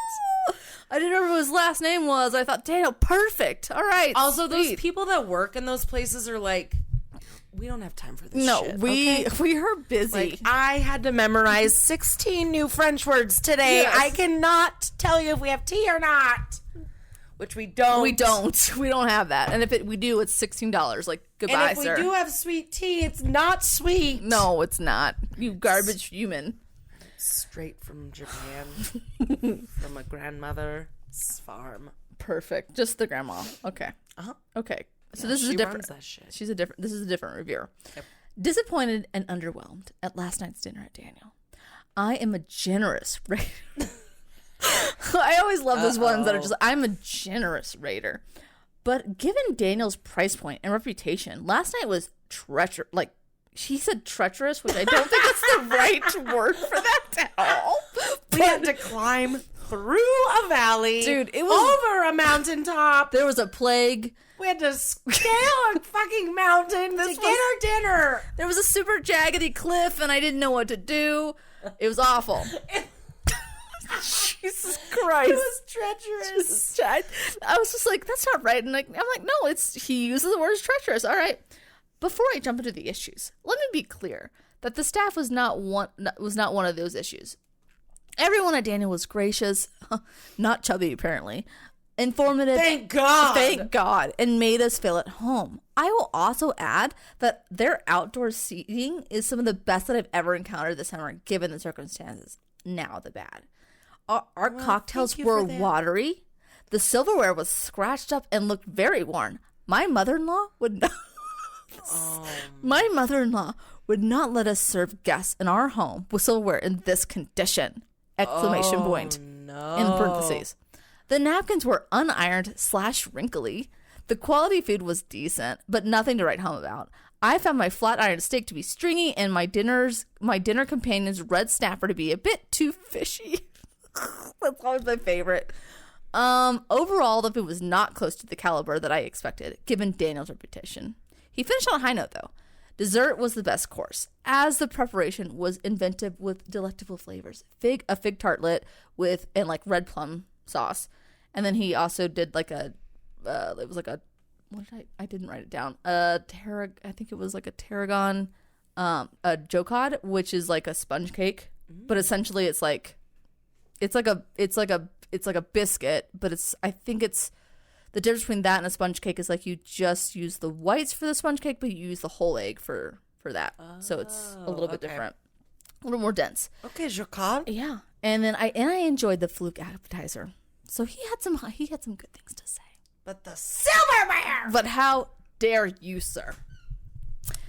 I didn't remember what his last name was. I thought, Daniel, perfect. All right. Also, those people that work in those places are like, we don't have time for this shit. We are busy. Like, I had to memorize 16 new French words today. Yes. I cannot tell you if we have tea or not. Which we don't. We don't. We don't have that. And if we do, it's $16. Like, goodbye, and if sir. we do have sweet tea, it's not sweet. No, it's not. You garbage human. Straight from Japan. From a grandmother's farm. Perfect. Just the grandma. Okay. Uh-huh. Okay. So yeah, this is a different. That shit. This is a different reviewer. Yep. Disappointed and underwhelmed at last night's dinner at Daniel. I am a generous raider. I always love those ones that are just, I'm a generous raider. But given Daniel's price point and reputation, last night was treacherous. Like, she said treacherous, which I don't think that's the right word for that at all. We had to climb through a valley. Dude, it was over a mountaintop. There was a plague. We had to scale a fucking mountain to get our dinner. There was a super jaggedy cliff, and I didn't know what to do. It was awful. Jesus Christ. It was treacherous. I was just like, that's not right. And I'm like, no, he uses the word treacherous. All right. Before I jump into the issues, let me be clear that the staff was not one of those issues. Everyone at Daniel was gracious, not chubby apparently, informative. Thank God, and made us feel at home. I will also add that their outdoor seating is some of the best that I've ever encountered this summer, given the circumstances. Now the bad. Our cocktails were watery. The silverware was scratched up and looked very worn. My mother-in-law would not. My mother-in-law would not let us serve guests in our home with silverware in this condition! Exclamation point. No. In parentheses. The napkins were unironed / wrinkly. The quality food was decent, but nothing to write home about. I found my flat iron steak to be stringy and my dinner companion's red snapper to be a bit too fishy. That's always my favorite. Overall, the food was not close to the caliber that I expected, given Daniel's reputation. He finished on a high note, though. Dessert was the best course, as the preparation was inventive with delectable flavors. A fig tartlet and red plum sauce, and then he also did like a, it was like a, what did I didn't write it down. I think it was like a tarragon, a jocod, which is like a sponge cake, but essentially it's like a biscuit, but I think the difference between that and a sponge cake is like you just use the whites for the sponge cake, but you use the whole egg for that. So it's a little bit different, a little more dense. Okay, jocod. Yeah, and then I enjoyed the fluke appetizer. So he had some good things to say. But the silverware. But how dare you, sir?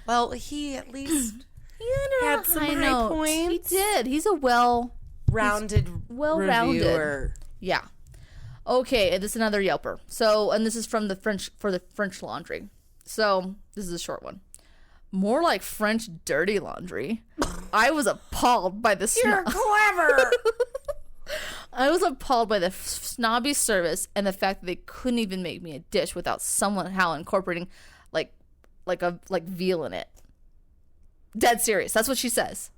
Well, he at least he had some high points. He did. He's a well-rounded reviewer. Yeah. Okay, and this is another Yelper. So, and this is from the French Laundry. So, this is a short one. More like French dirty laundry. I was appalled by the You're clever. I was appalled by the snobby service and the fact that they couldn't even make me a dish without somehow incorporating like veal in it. Dead serious. That's what she says.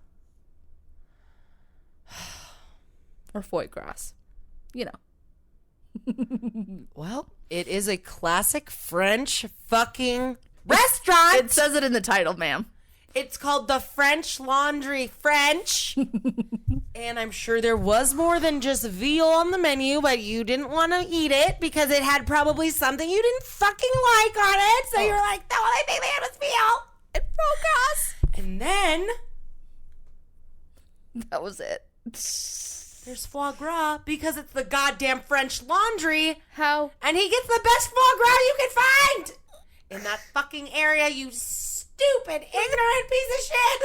Or foie gras. You know. Well, it is a classic French fucking restaurant. It says it in the title, ma'am. It's called the French Laundry French. And I'm sure there was more than just veal on the menu, but you didn't want to eat it because it had probably something you didn't fucking like on it. So you're like, the only thing they had was veal and foie gras. And then that was it. There's foie gras because it's the goddamn French Laundry. How? And he gets the best foie gras you can find in that fucking area, you stupid, ignorant piece of shit.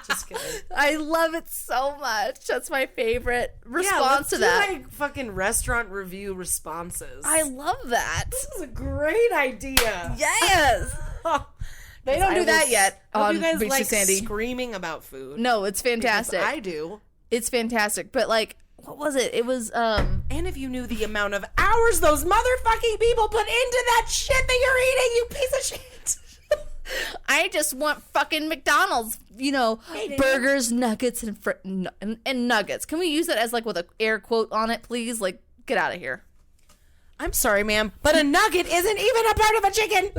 Just kidding. I love it so much. That's my favorite response to that. Like fucking restaurant review responses. I love that. This is a great idea. Yes. They don't do that yet. On You guys Beach like to Sandy. screaming about food. No, it's fantastic. I do. It's fantastic. But like, what was it? It was And if you knew the amount of hours those motherfucking people put into that shit that you're eating, you piece of shit. I just want fucking McDonald's, burgers, nuggets, and nuggets. Can we use that as like with an air quote on it, please? Like, get out of here. I'm sorry, ma'am, but a nugget isn't even a part of a chicken.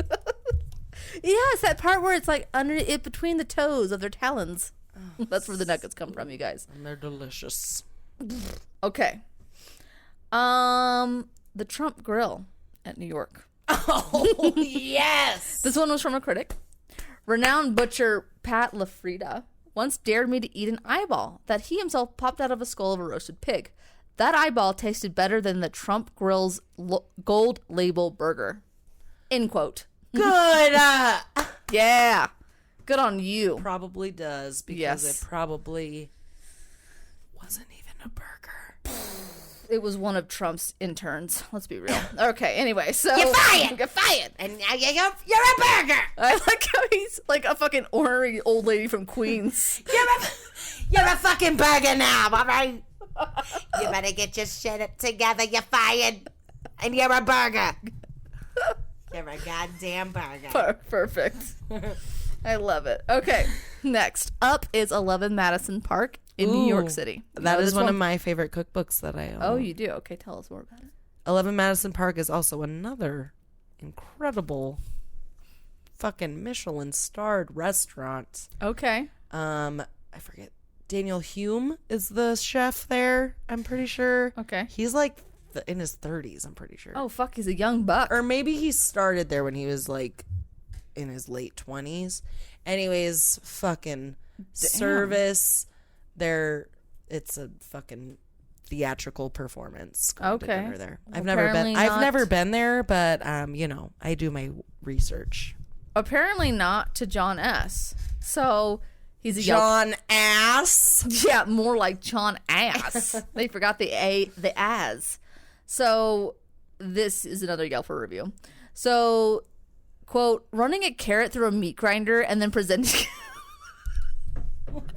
Yeah, it's that part where it's like under it between the toes of their talons. Oh, that's where the nuggets come from, you guys. And they're delicious. Okay. The Trump Grill at New York. Oh, yes. This one was from a critic. Renowned butcher Pat LaFrida once dared me to eat an eyeball that he himself popped out of a skull of a roasted pig. That eyeball tasted better than the Trump Grill's gold label burger. End quote. Good. Yeah. Good on you. Probably does, because it probably wasn't even a burger. It was one of Trump's interns. Let's be real. Okay, anyway, so... You're fired! You're fired! And now you're a burger! I like how he's like a fucking ornery old lady from Queens. You're a fucking burger now, all right? You better get your shit together. You're fired. And you're a burger. You're a goddamn burger. Perfect. I love it. Okay, next up is 11 Madison Park in New York City. That is one of my favorite cookbooks that I own. Oh, you do? Okay, tell us more about it. 11 Madison Park is also another incredible fucking Michelin-starred restaurant. Okay. I forget. Daniel Hume is the chef there, I'm pretty sure. Okay. He's like in his 30s, I'm pretty sure. Oh, fuck, he's a young buck. Or maybe he started there when he was like in his late 20s. Anyways, fucking service. It's a fucking theatrical performance. Going to dinner there. I've never been there, but I do my research. Apparently not to John S. So he's a John Ass. Yeah, more like John Ass. They forgot the as. So this is another Yelper review. So, quote, running a carrot through a meat grinder and then presenting...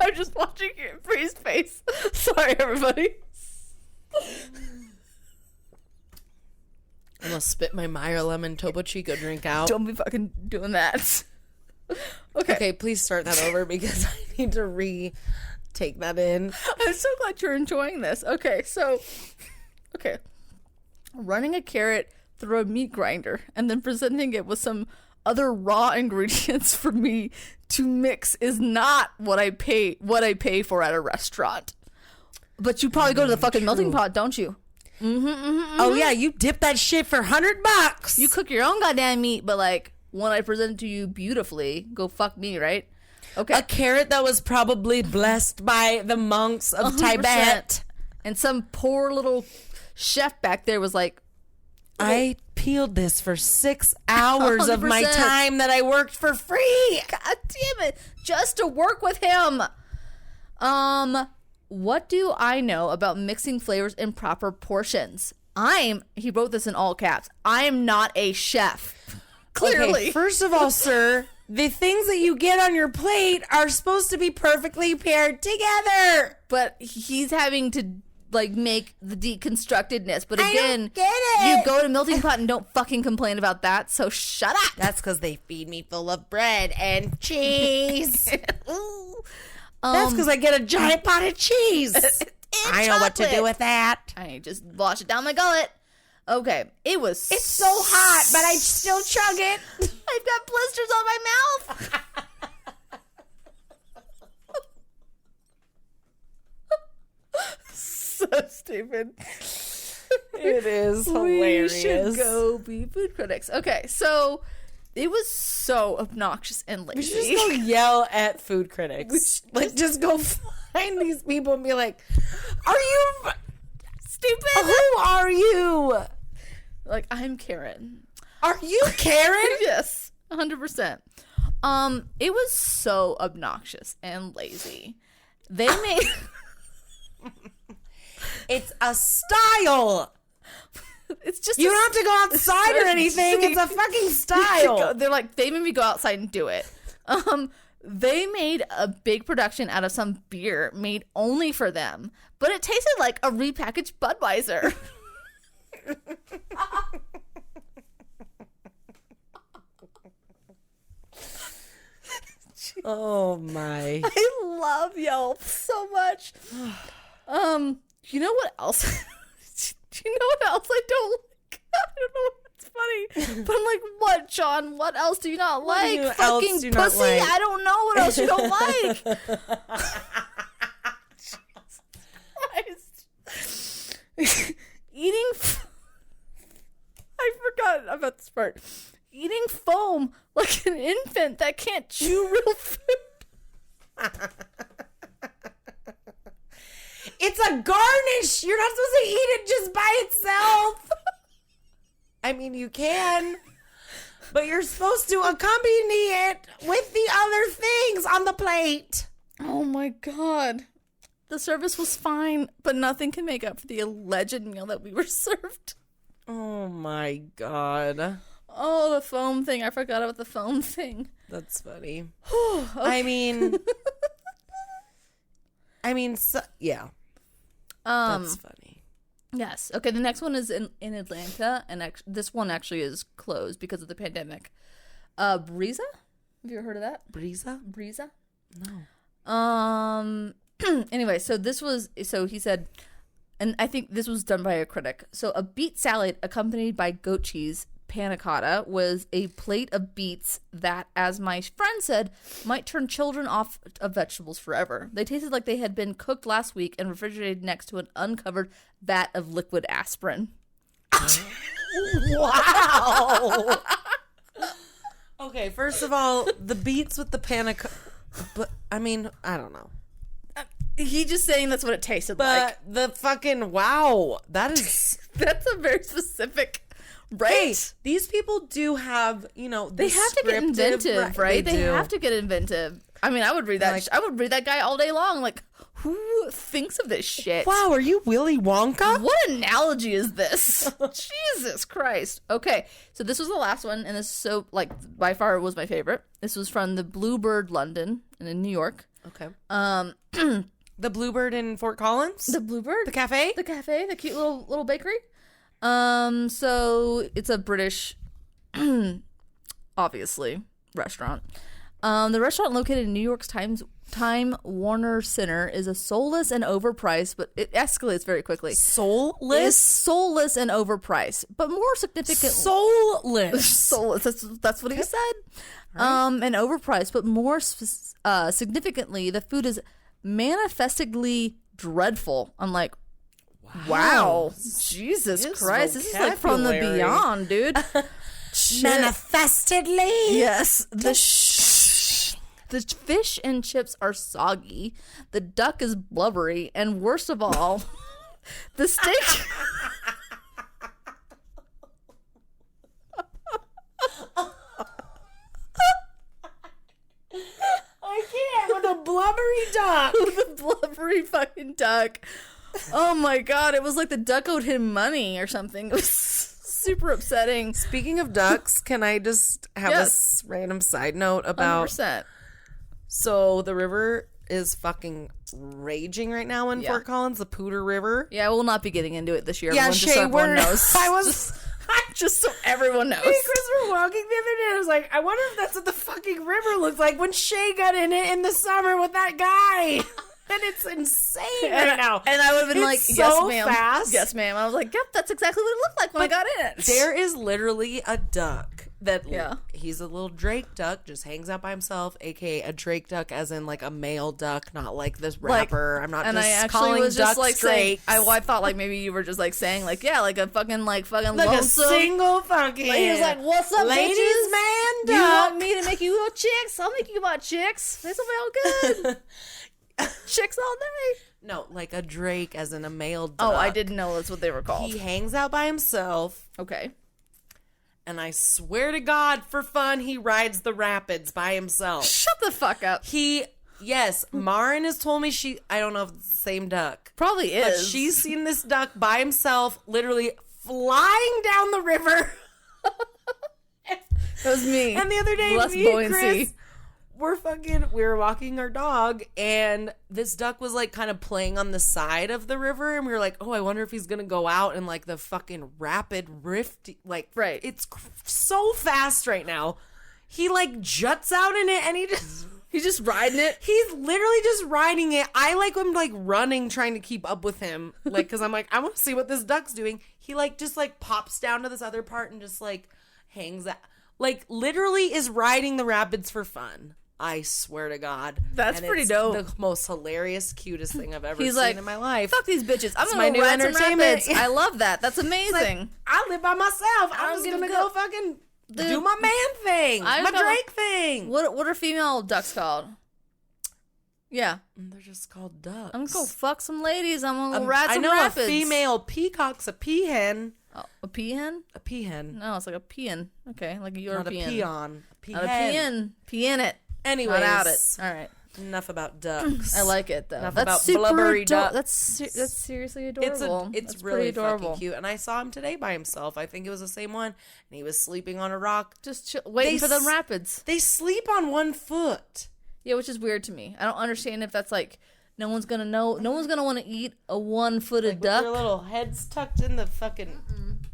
I'm just watching Brie's face. Sorry, everybody. I'm gonna spit my Meyer lemon Topo Chico drink out. Don't be fucking doing that. Okay, please start that over because I need to retake that in. I'm so glad you're enjoying this. Okay. Running a carrot through a meat grinder and then presenting it with some other raw ingredients for me to mix is not what I pay for at a restaurant. But you probably go to the fucking melting pot, don't you? Oh yeah, you dip that shit for $100. You cook your own goddamn meat, but like when I present it to you beautifully, go fuck me, right? Okay. A carrot that was probably blessed by the monks of 100%. Tibet. And some poor little chef back there was like, I peeled this for 6 hours of my 100%. time that I worked for free. God damn it. Just to work with him. What do I know about mixing flavors in proper portions? He wrote this in all caps, I am not a chef. Clearly. Okay, first of all, sir, the things that you get on your plate are supposed to be perfectly paired together. But he's having to like make the deconstructedness. But again, I don't get it. You go to melting pot and don't fucking complain about that. So shut up. That's because they feed me full of bread and cheese. That's because I get a giant pot of cheese. I know what to do with that. I just wash it down my gullet. Okay, it's so hot, but I still chug it. I've got blisters on my mouth. So stupid. It is hilarious. We should go be food critics. Okay, so it was so obnoxious and lazy. We should just go yell at food critics. Just go find these people and be like, "Are you stupid? Who are you?" Like, I'm Karen. Are you Karen? Yes, 100%. It was so obnoxious and lazy. They made. It's a style. It's just you don't have to go outside or anything. It's a fucking style. They're like, they made me go outside and do it. They made a big production out of some beer made only for them, but it tasted like a repackaged Budweiser. Oh my. I love Yelp so much. You know what else? Do you know what else I don't like? I don't know what's funny. But I'm like, what, John? What else do you not like? Fucking pussy? Not like? I don't know what else you don't like. Jesus Christ. I forgot about this part. Eating foam like an infant that can't chew real food. It's a garnish. You're not supposed to eat it just by itself. I mean, you can, but you're supposed to accompany it with the other things on the plate. Oh my God. The service was fine, but nothing can make up for the alleged meal that we were served. Oh my God. Oh, the foam thing. I forgot about the foam thing. That's funny. Okay. I mean, so, yeah. That's funny. Yes. Okay, the next one is in Atlanta, and this one actually is closed because of the pandemic. Brisa? Have you ever heard of that? Brisa? No. Anyway, so he said, and I think this was done by a critic. So a beet salad accompanied by goat cheese panna cotta was a plate of beets that, as my friend said, might turn children off of vegetables forever. They tasted like they had been cooked last week and refrigerated next to an uncovered vat of liquid aspirin. Wow. Okay, first of all, the beets with the panna cotta, but I mean, I don't know. He just saying that's what it tasted like. But the fucking wow, that's a very specific. Right. Hey, these people do have, they have to get inventive, right? They have to get inventive. I mean, I would read that. Like, I would read that guy all day long. Like, who thinks of this shit? Wow, are you Willy Wonka? What analogy is this? Jesus Christ. Okay, so this was the last one, and this is so, like, by far was my favorite. This was from the Bluebird London in New York. Okay. The Bluebird in Fort Collins? The Bluebird? The cafe? The cafe, the cute little bakery. So it's a British, obviously, restaurant. The restaurant located in New York's Time Warner Center is a soulless and overpriced, but it escalates very quickly. Soulless and overpriced, but more significant. Soulless. That's what he said. Right. And overpriced, but more significantly, the food is manifestedly dreadful. I'm like, wow. Jesus Christ. This is like from the beyond, dude. Manifestedly? Yes. The fish and chips are soggy. The duck is blubbery. And worst of all, the steak... I can't. With a blubbery duck. With a blubbery fucking duck. Oh my God. It was like the duck owed him money or something. It was super upsetting. Speaking of ducks, can I just have a random side note about... 100%. So the river is fucking raging right now in Fort Collins, the Pooter River. Yeah, we'll not be getting into it this year. Yeah, Shay, everyone knows. Just so everyone knows. Me and Chris were walking the other day. I was like, I wonder if that's what the fucking river looks like when Shay got in it in the summer with that guy. And it's insane right now. And I would have been like, so yes, ma'am. Fast. Yes, ma'am. I was like, yep, that's exactly what it looked like when I got in it. There is literally a duck that he's a little Drake duck, just hangs out by himself, aka a Drake duck as in like a male duck, not like this rapper. I'm not just calling ducks like Drake. I thought like maybe you were just like saying like like a fucking like lonesome. a single fucking like, he was like, what's up, ladies bitches? Man duck. You want me to make you chicks? I'll make you my chicks. This will feel good. Chicks all day. No, like a Drake as in a male duck. Oh, I didn't know that's what they were called. He hangs out by himself. Okay. And I swear to God, for fun, he rides the rapids by himself. Shut the fuck up. Marin has told me I don't know if it's the same duck. Probably is. But she's seen this duck by himself, literally flying down the river. That was me. And the other day, Less me and Chris we were walking our dog, and this duck was like kind of playing on the side of the river, and we were like, oh, I wonder if he's gonna go out in like the fucking rapid rift, like, right, it's so fast right now. He like juts out in it, and he's just riding it. He's literally just riding it. I like am like running, trying to keep up with him, like, because I'm like, I want to see what this duck's doing. He like just like pops down to this other part and just like hangs out. Like, literally is riding the rapids for fun. I swear to God. That's pretty dope. The most hilarious, cutest thing I've ever seen like, in my life. Fuck these bitches. I'm going to go ride some rapids. I love that. That's amazing. Like, I live by myself. I'm just going to go fucking do my man thing. My Drake thing. What are female ducks called? Yeah. They're just called ducks. I'm going to go fuck some ladies. I'm going to go ride some rapids. A female peacock's a peahen. Oh, a peahen? A peahen. No, it's like a peon. Okay, like a European. Not a peon. A peahen. Not a peon. Peon it. Anyways. Not out it. All right. Enough about ducks. I like it, though. Enough that's about super blubbery ducks. That's seriously adorable. It's really fucking cute. And I saw him today by himself. I think it was the same one. And he was sleeping on a rock. Just waiting for the rapids. They sleep on one foot. Yeah, which is weird to me. I don't understand if that's like... No one's gonna know. No one's gonna want to eat a one-footed duck. With their little heads tucked in the fucking...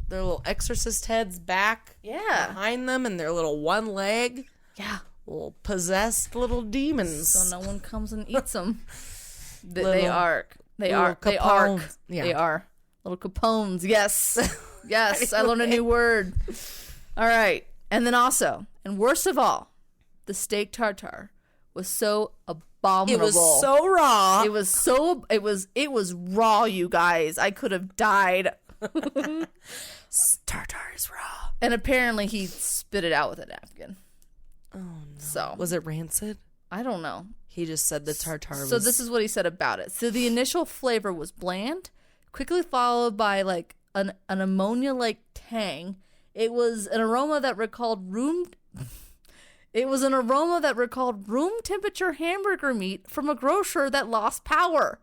Their little exorcist heads back. Yeah. Behind them, and their little one leg. Yeah. Little possessed little demons. So no one comes and eats them. They are. Yeah. They are. Little capones. Yes. Yes. I learned a new word. All right. And then also, and worst of all, the steak tartare was so abominable. It was so raw. It was raw, you guys. I could have died. Tartare is raw. And apparently he spit it out with a napkin. Oh no. So was it rancid? I don't know. He just said the tartare was... So this is what he said about it. So the initial flavor was bland, quickly followed by like an ammonia-like tang. It was an aroma that recalled room temperature hamburger meat from a grocer that lost power.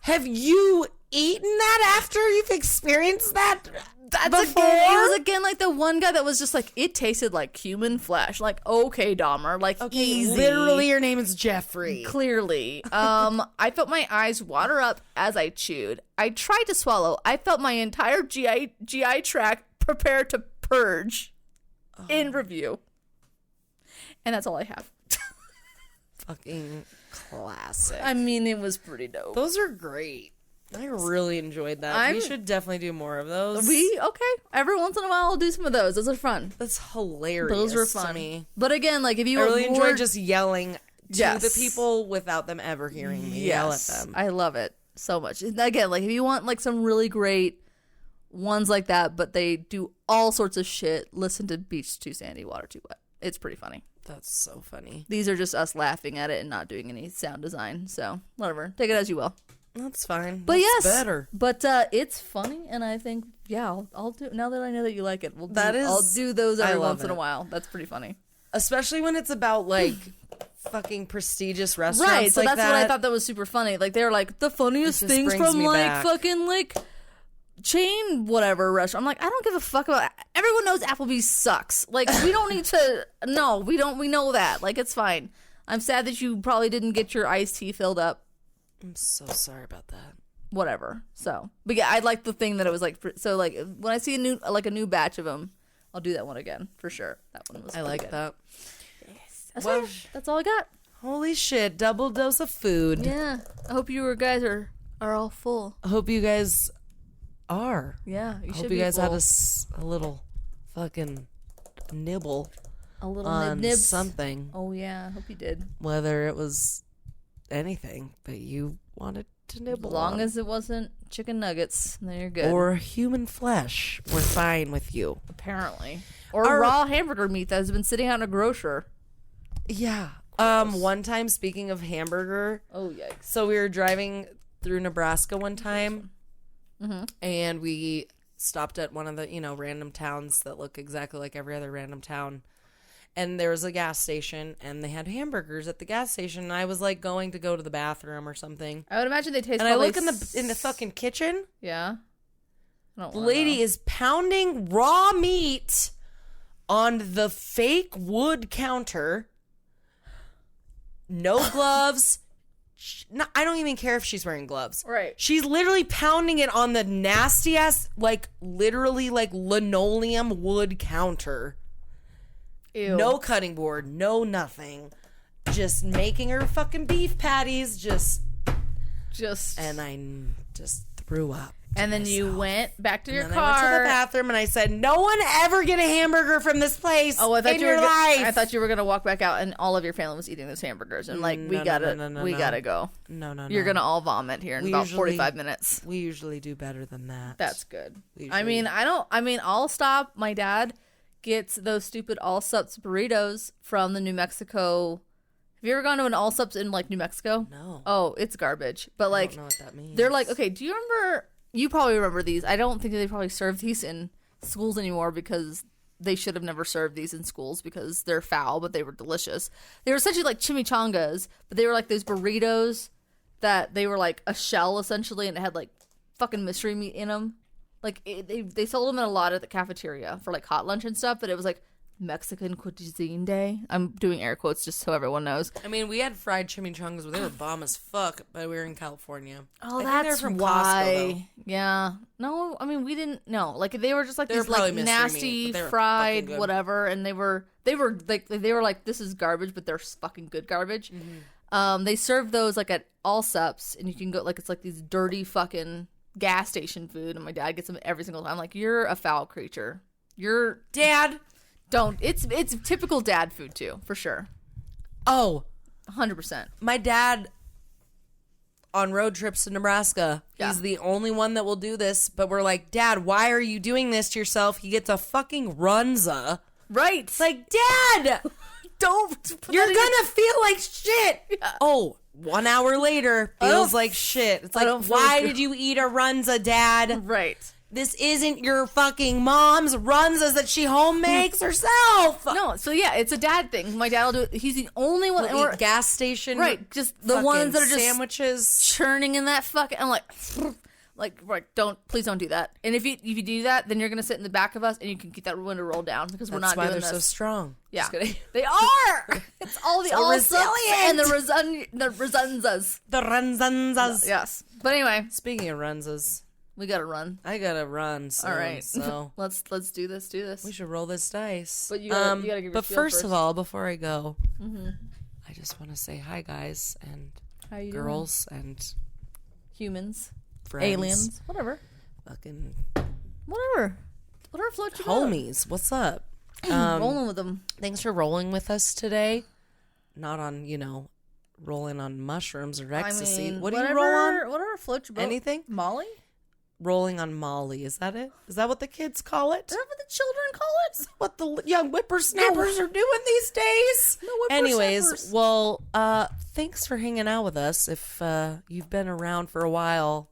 Have you eaten that after you've experienced that before? It was again like the one guy that was just like, it tasted like human flesh. Like, okay, Dahmer, like, okay, easy. Literally your name is Jeffrey. Clearly. I felt my eyes water up as I chewed. I tried to swallow. I felt my entire GI tract prepare to purge. In review. And that's all I have. Fucking classic. I mean, it was pretty dope. Those are great. I really enjoyed that. We should definitely do more of those. Okay. Every once in a while, I'll do some of those. Those are fun. That's hilarious. Those were fun. To me. But again, like if you really enjoy just yelling to yes. the people without them ever hearing me yell at them. I love it so much. Again, like if you want like some really great ones like that, but they do all sorts of shit, listen to Beach Too Sandy, Water Too Wet. It's pretty funny. That's so funny. These are just us laughing at it and not doing any sound design. So whatever, take it as you will. That's fine. But that's yes, better. But it's funny, and I think I'll do. Now that I know that you like it, I'll do those every once in a while. That's pretty funny, especially when it's about like fucking prestigious restaurants. Right. So like that's what I thought that was super funny. Like they were like the funniest things from like fucking like chain whatever restaurant. I'm like, I don't give a fuck about. Everyone knows Applebee's sucks. Like we don't need to. No, we don't. We know that. Like it's fine. I'm sad that you probably didn't get your iced tea filled up. I'm so sorry about that. Whatever. So, but yeah, I like the thing that it was like. So, like when I see a new batch of them, I'll do that one again for sure. That one was. I like good. that. Yes. That's all I got. Holy shit! Double dose of food. Yeah. I hope you guys are all full. I hope you guys are. Yeah. I hope you guys had a little fucking nibble. A little on nibs. Something. Oh yeah. I hope you did. Whether it was anything that you wanted to nibble as long on. as it wasn't chicken nuggets, then you're good. Or human flesh, we're fine with you. Apparently. Or raw hamburger meat that has been sitting out in a grocer. Yeah. One time, speaking of hamburger. Oh, yikes. So we were driving through Nebraska one time, and we stopped at one of the, random towns that look exactly like every other random town. And there was a gas station, and they had hamburgers at the gas station. And I was like going to go to the bathroom or something. I would imagine they taste. And I look in the fucking kitchen. Yeah. The lady is pounding raw meat on the fake wood counter. No gloves. I don't even care if she's wearing gloves. Right. She's literally pounding it on the nasty ass, like literally like linoleum wood counter. Ew. No cutting board, no nothing. Just making her fucking beef patties. And I just threw up. And then you went back to your car. I went to the bathroom and I said, "No one ever get a hamburger from this place in your life." I thought you were gonna walk back out and all of your family was eating those hamburgers and like we gotta go. No. You're gonna all vomit here in about 45 minutes. We usually do better than that. That's good. I'll stop. My dad gets those stupid Allsups burritos from the New Mexico. Have you ever gone to an Allsups in like New Mexico? No. Oh, it's garbage. But like, I don't know what that means. They're like, okay, do you remember? You probably remember these. I don't think they probably serve these in schools anymore because they should have never served these in schools because they're foul, but they were delicious. They were essentially like chimichangas, but they were like those burritos that they were like a shell essentially, and it had like fucking mystery meat in them. Like they sold them in a lot at the cafeteria for like hot lunch and stuff, but it was like Mexican cuisine day. I'm doing air quotes just so everyone knows. I mean, we had fried chimichangas, but they were bomb as fuck. But we were in California. Oh, that's from why. Costco, yeah. No, I mean we didn't. No, like they were just like these like nasty fried whatever, and they were like this is garbage, but they're fucking good garbage. Mm-hmm. They serve those like at Allsups, and you can go like it's like these dirty fucking gas station food, and my dad gets them every single time. Like you're a foul creature. Your dad. Don't. It's typical dad food too, for sure. Oh, 100%. My dad on road trips to Nebraska, he's the only one that will do this, but we're like, "Dad, why are you doing this to yourself?" He gets a fucking runza. Right. It's like, "Dad, you're gonna feel like shit." Yeah. Oh, 1 hour later, feels like shit. It's like, why did you eat a runza, Dad? Right. This isn't your fucking mom's runzas that she home makes herself. No, so yeah, it's a dad thing. My dad will do it. He's the only one. We'll eat gas station, right? Just the ones that are just sandwiches churning in that fucking. I'm like, right? Please don't do that. And if you do that, then you're gonna sit in the back of us, and you can keep that window rolled down because we're not doing this. That's why they're so strong. Yeah, just kidding. They are. It's all the so resilient and the runzas. The runzas. Yes, but anyway, speaking of runzas. We gotta run. I gotta run. Soon, all right. So let's do this. We should roll this dice. But you gotta give your But first of all, before I go, I just want to say hi, guys and how you girls doing? And humans, friends, aliens, whatever. Fucking whatever floats your boat. Homies, what's up? Rolling with them. Thanks for rolling with us today. Not on rolling on mushrooms or ecstasy. What do you roll on? Whatever floats your boat. Anything? Molly? Rolling on Molly. Is that it? Is that what the kids call it? Is that what the children call it? Is that what the young whippersnappers are doing these days? No whippersnappers. Anyways, well, thanks for hanging out with us. If you've been around for a while,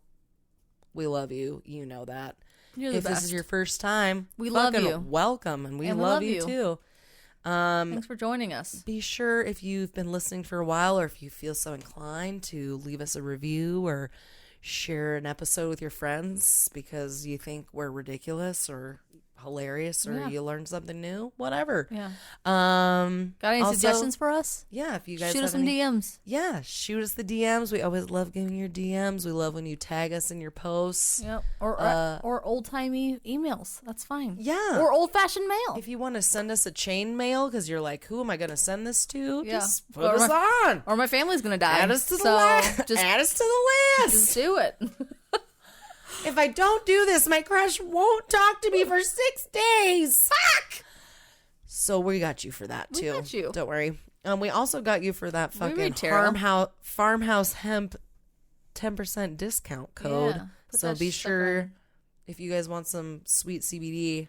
we love you. You know that. You're the best. best. This is your first time, we love you. Welcome, and we love you too. Thanks for joining us. Be sure, if you've been listening for a while, or if you feel so inclined, to leave us a review or share an episode with your friends because you think we're ridiculous or hilarious or you learned something new, whatever. Yeah. Got any suggestions for us? Yeah, if you guys shoot us some DMs. Yeah, shoot us the DMs. We always love getting your DMs. We love when you tag us in your posts. Yep. Or old timey emails. That's fine. Yeah. Or old fashioned mail. If you want to send us a chain mail because you're like, who am I going to send this to? Yeah. Just put us on. Or my family's going to die. Add us to the list. Add us to the list. Just do it. If I don't do this, my crush won't talk to me for 6 days. Fuck! So we got you for that, too. We got you. Don't worry. We also got you for that fucking farmhouse hemp 10% discount code. Yeah, so be sure, if you guys want some sweet CBD,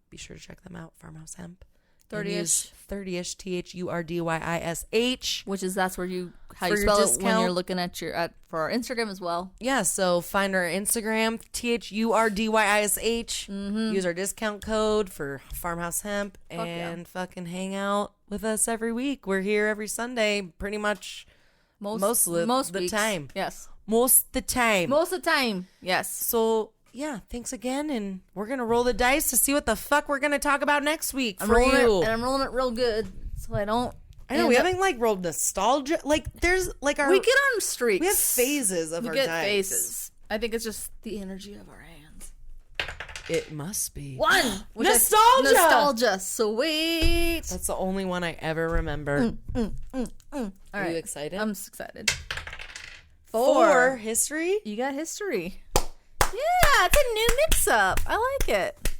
be sure to check them out. Farmhouse Hemp. 30ish. 30ish, THURDYISH. Which is, that's where how you spell it when you're looking at for our Instagram as well. Yeah, so find our Instagram, THURDYISH. Mm-hmm. Use our discount code for Farmhouse Hemp and fucking hang out with us every week. We're here every Sunday, pretty much most of the time. Yes. Most of the time. Yes. So yeah, thanks again. And we're going to roll the dice to see what the fuck we're going to talk about next week I'm for rolling you. it, and I'm rolling it real good so I don't. I know we haven't like rolled nostalgia. Like there's like our We get on streaks. we have phases of our dice. Phases. I think it's just the energy of our hands. It must be One nostalgia. Nostalgia. Sweet. That's the only one I ever remember. All Are right. you excited? I'm excited. 4 history. You got history. Yeah, it's a new mix-up. I like it.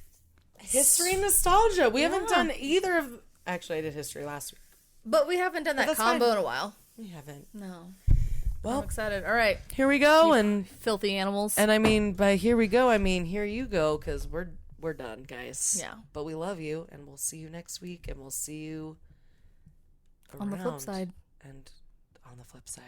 History and nostalgia. We haven't done either of. Actually, I did history last week. But we haven't done that combo in a while. We haven't. No. Well, I'm excited. All right. Here we go, and Filthy animals. I mean by here we go, I mean here you go, because we're done, guys. Yeah. But we love you, and we'll see you next week, and we'll see you on the flip side. And on the flip side.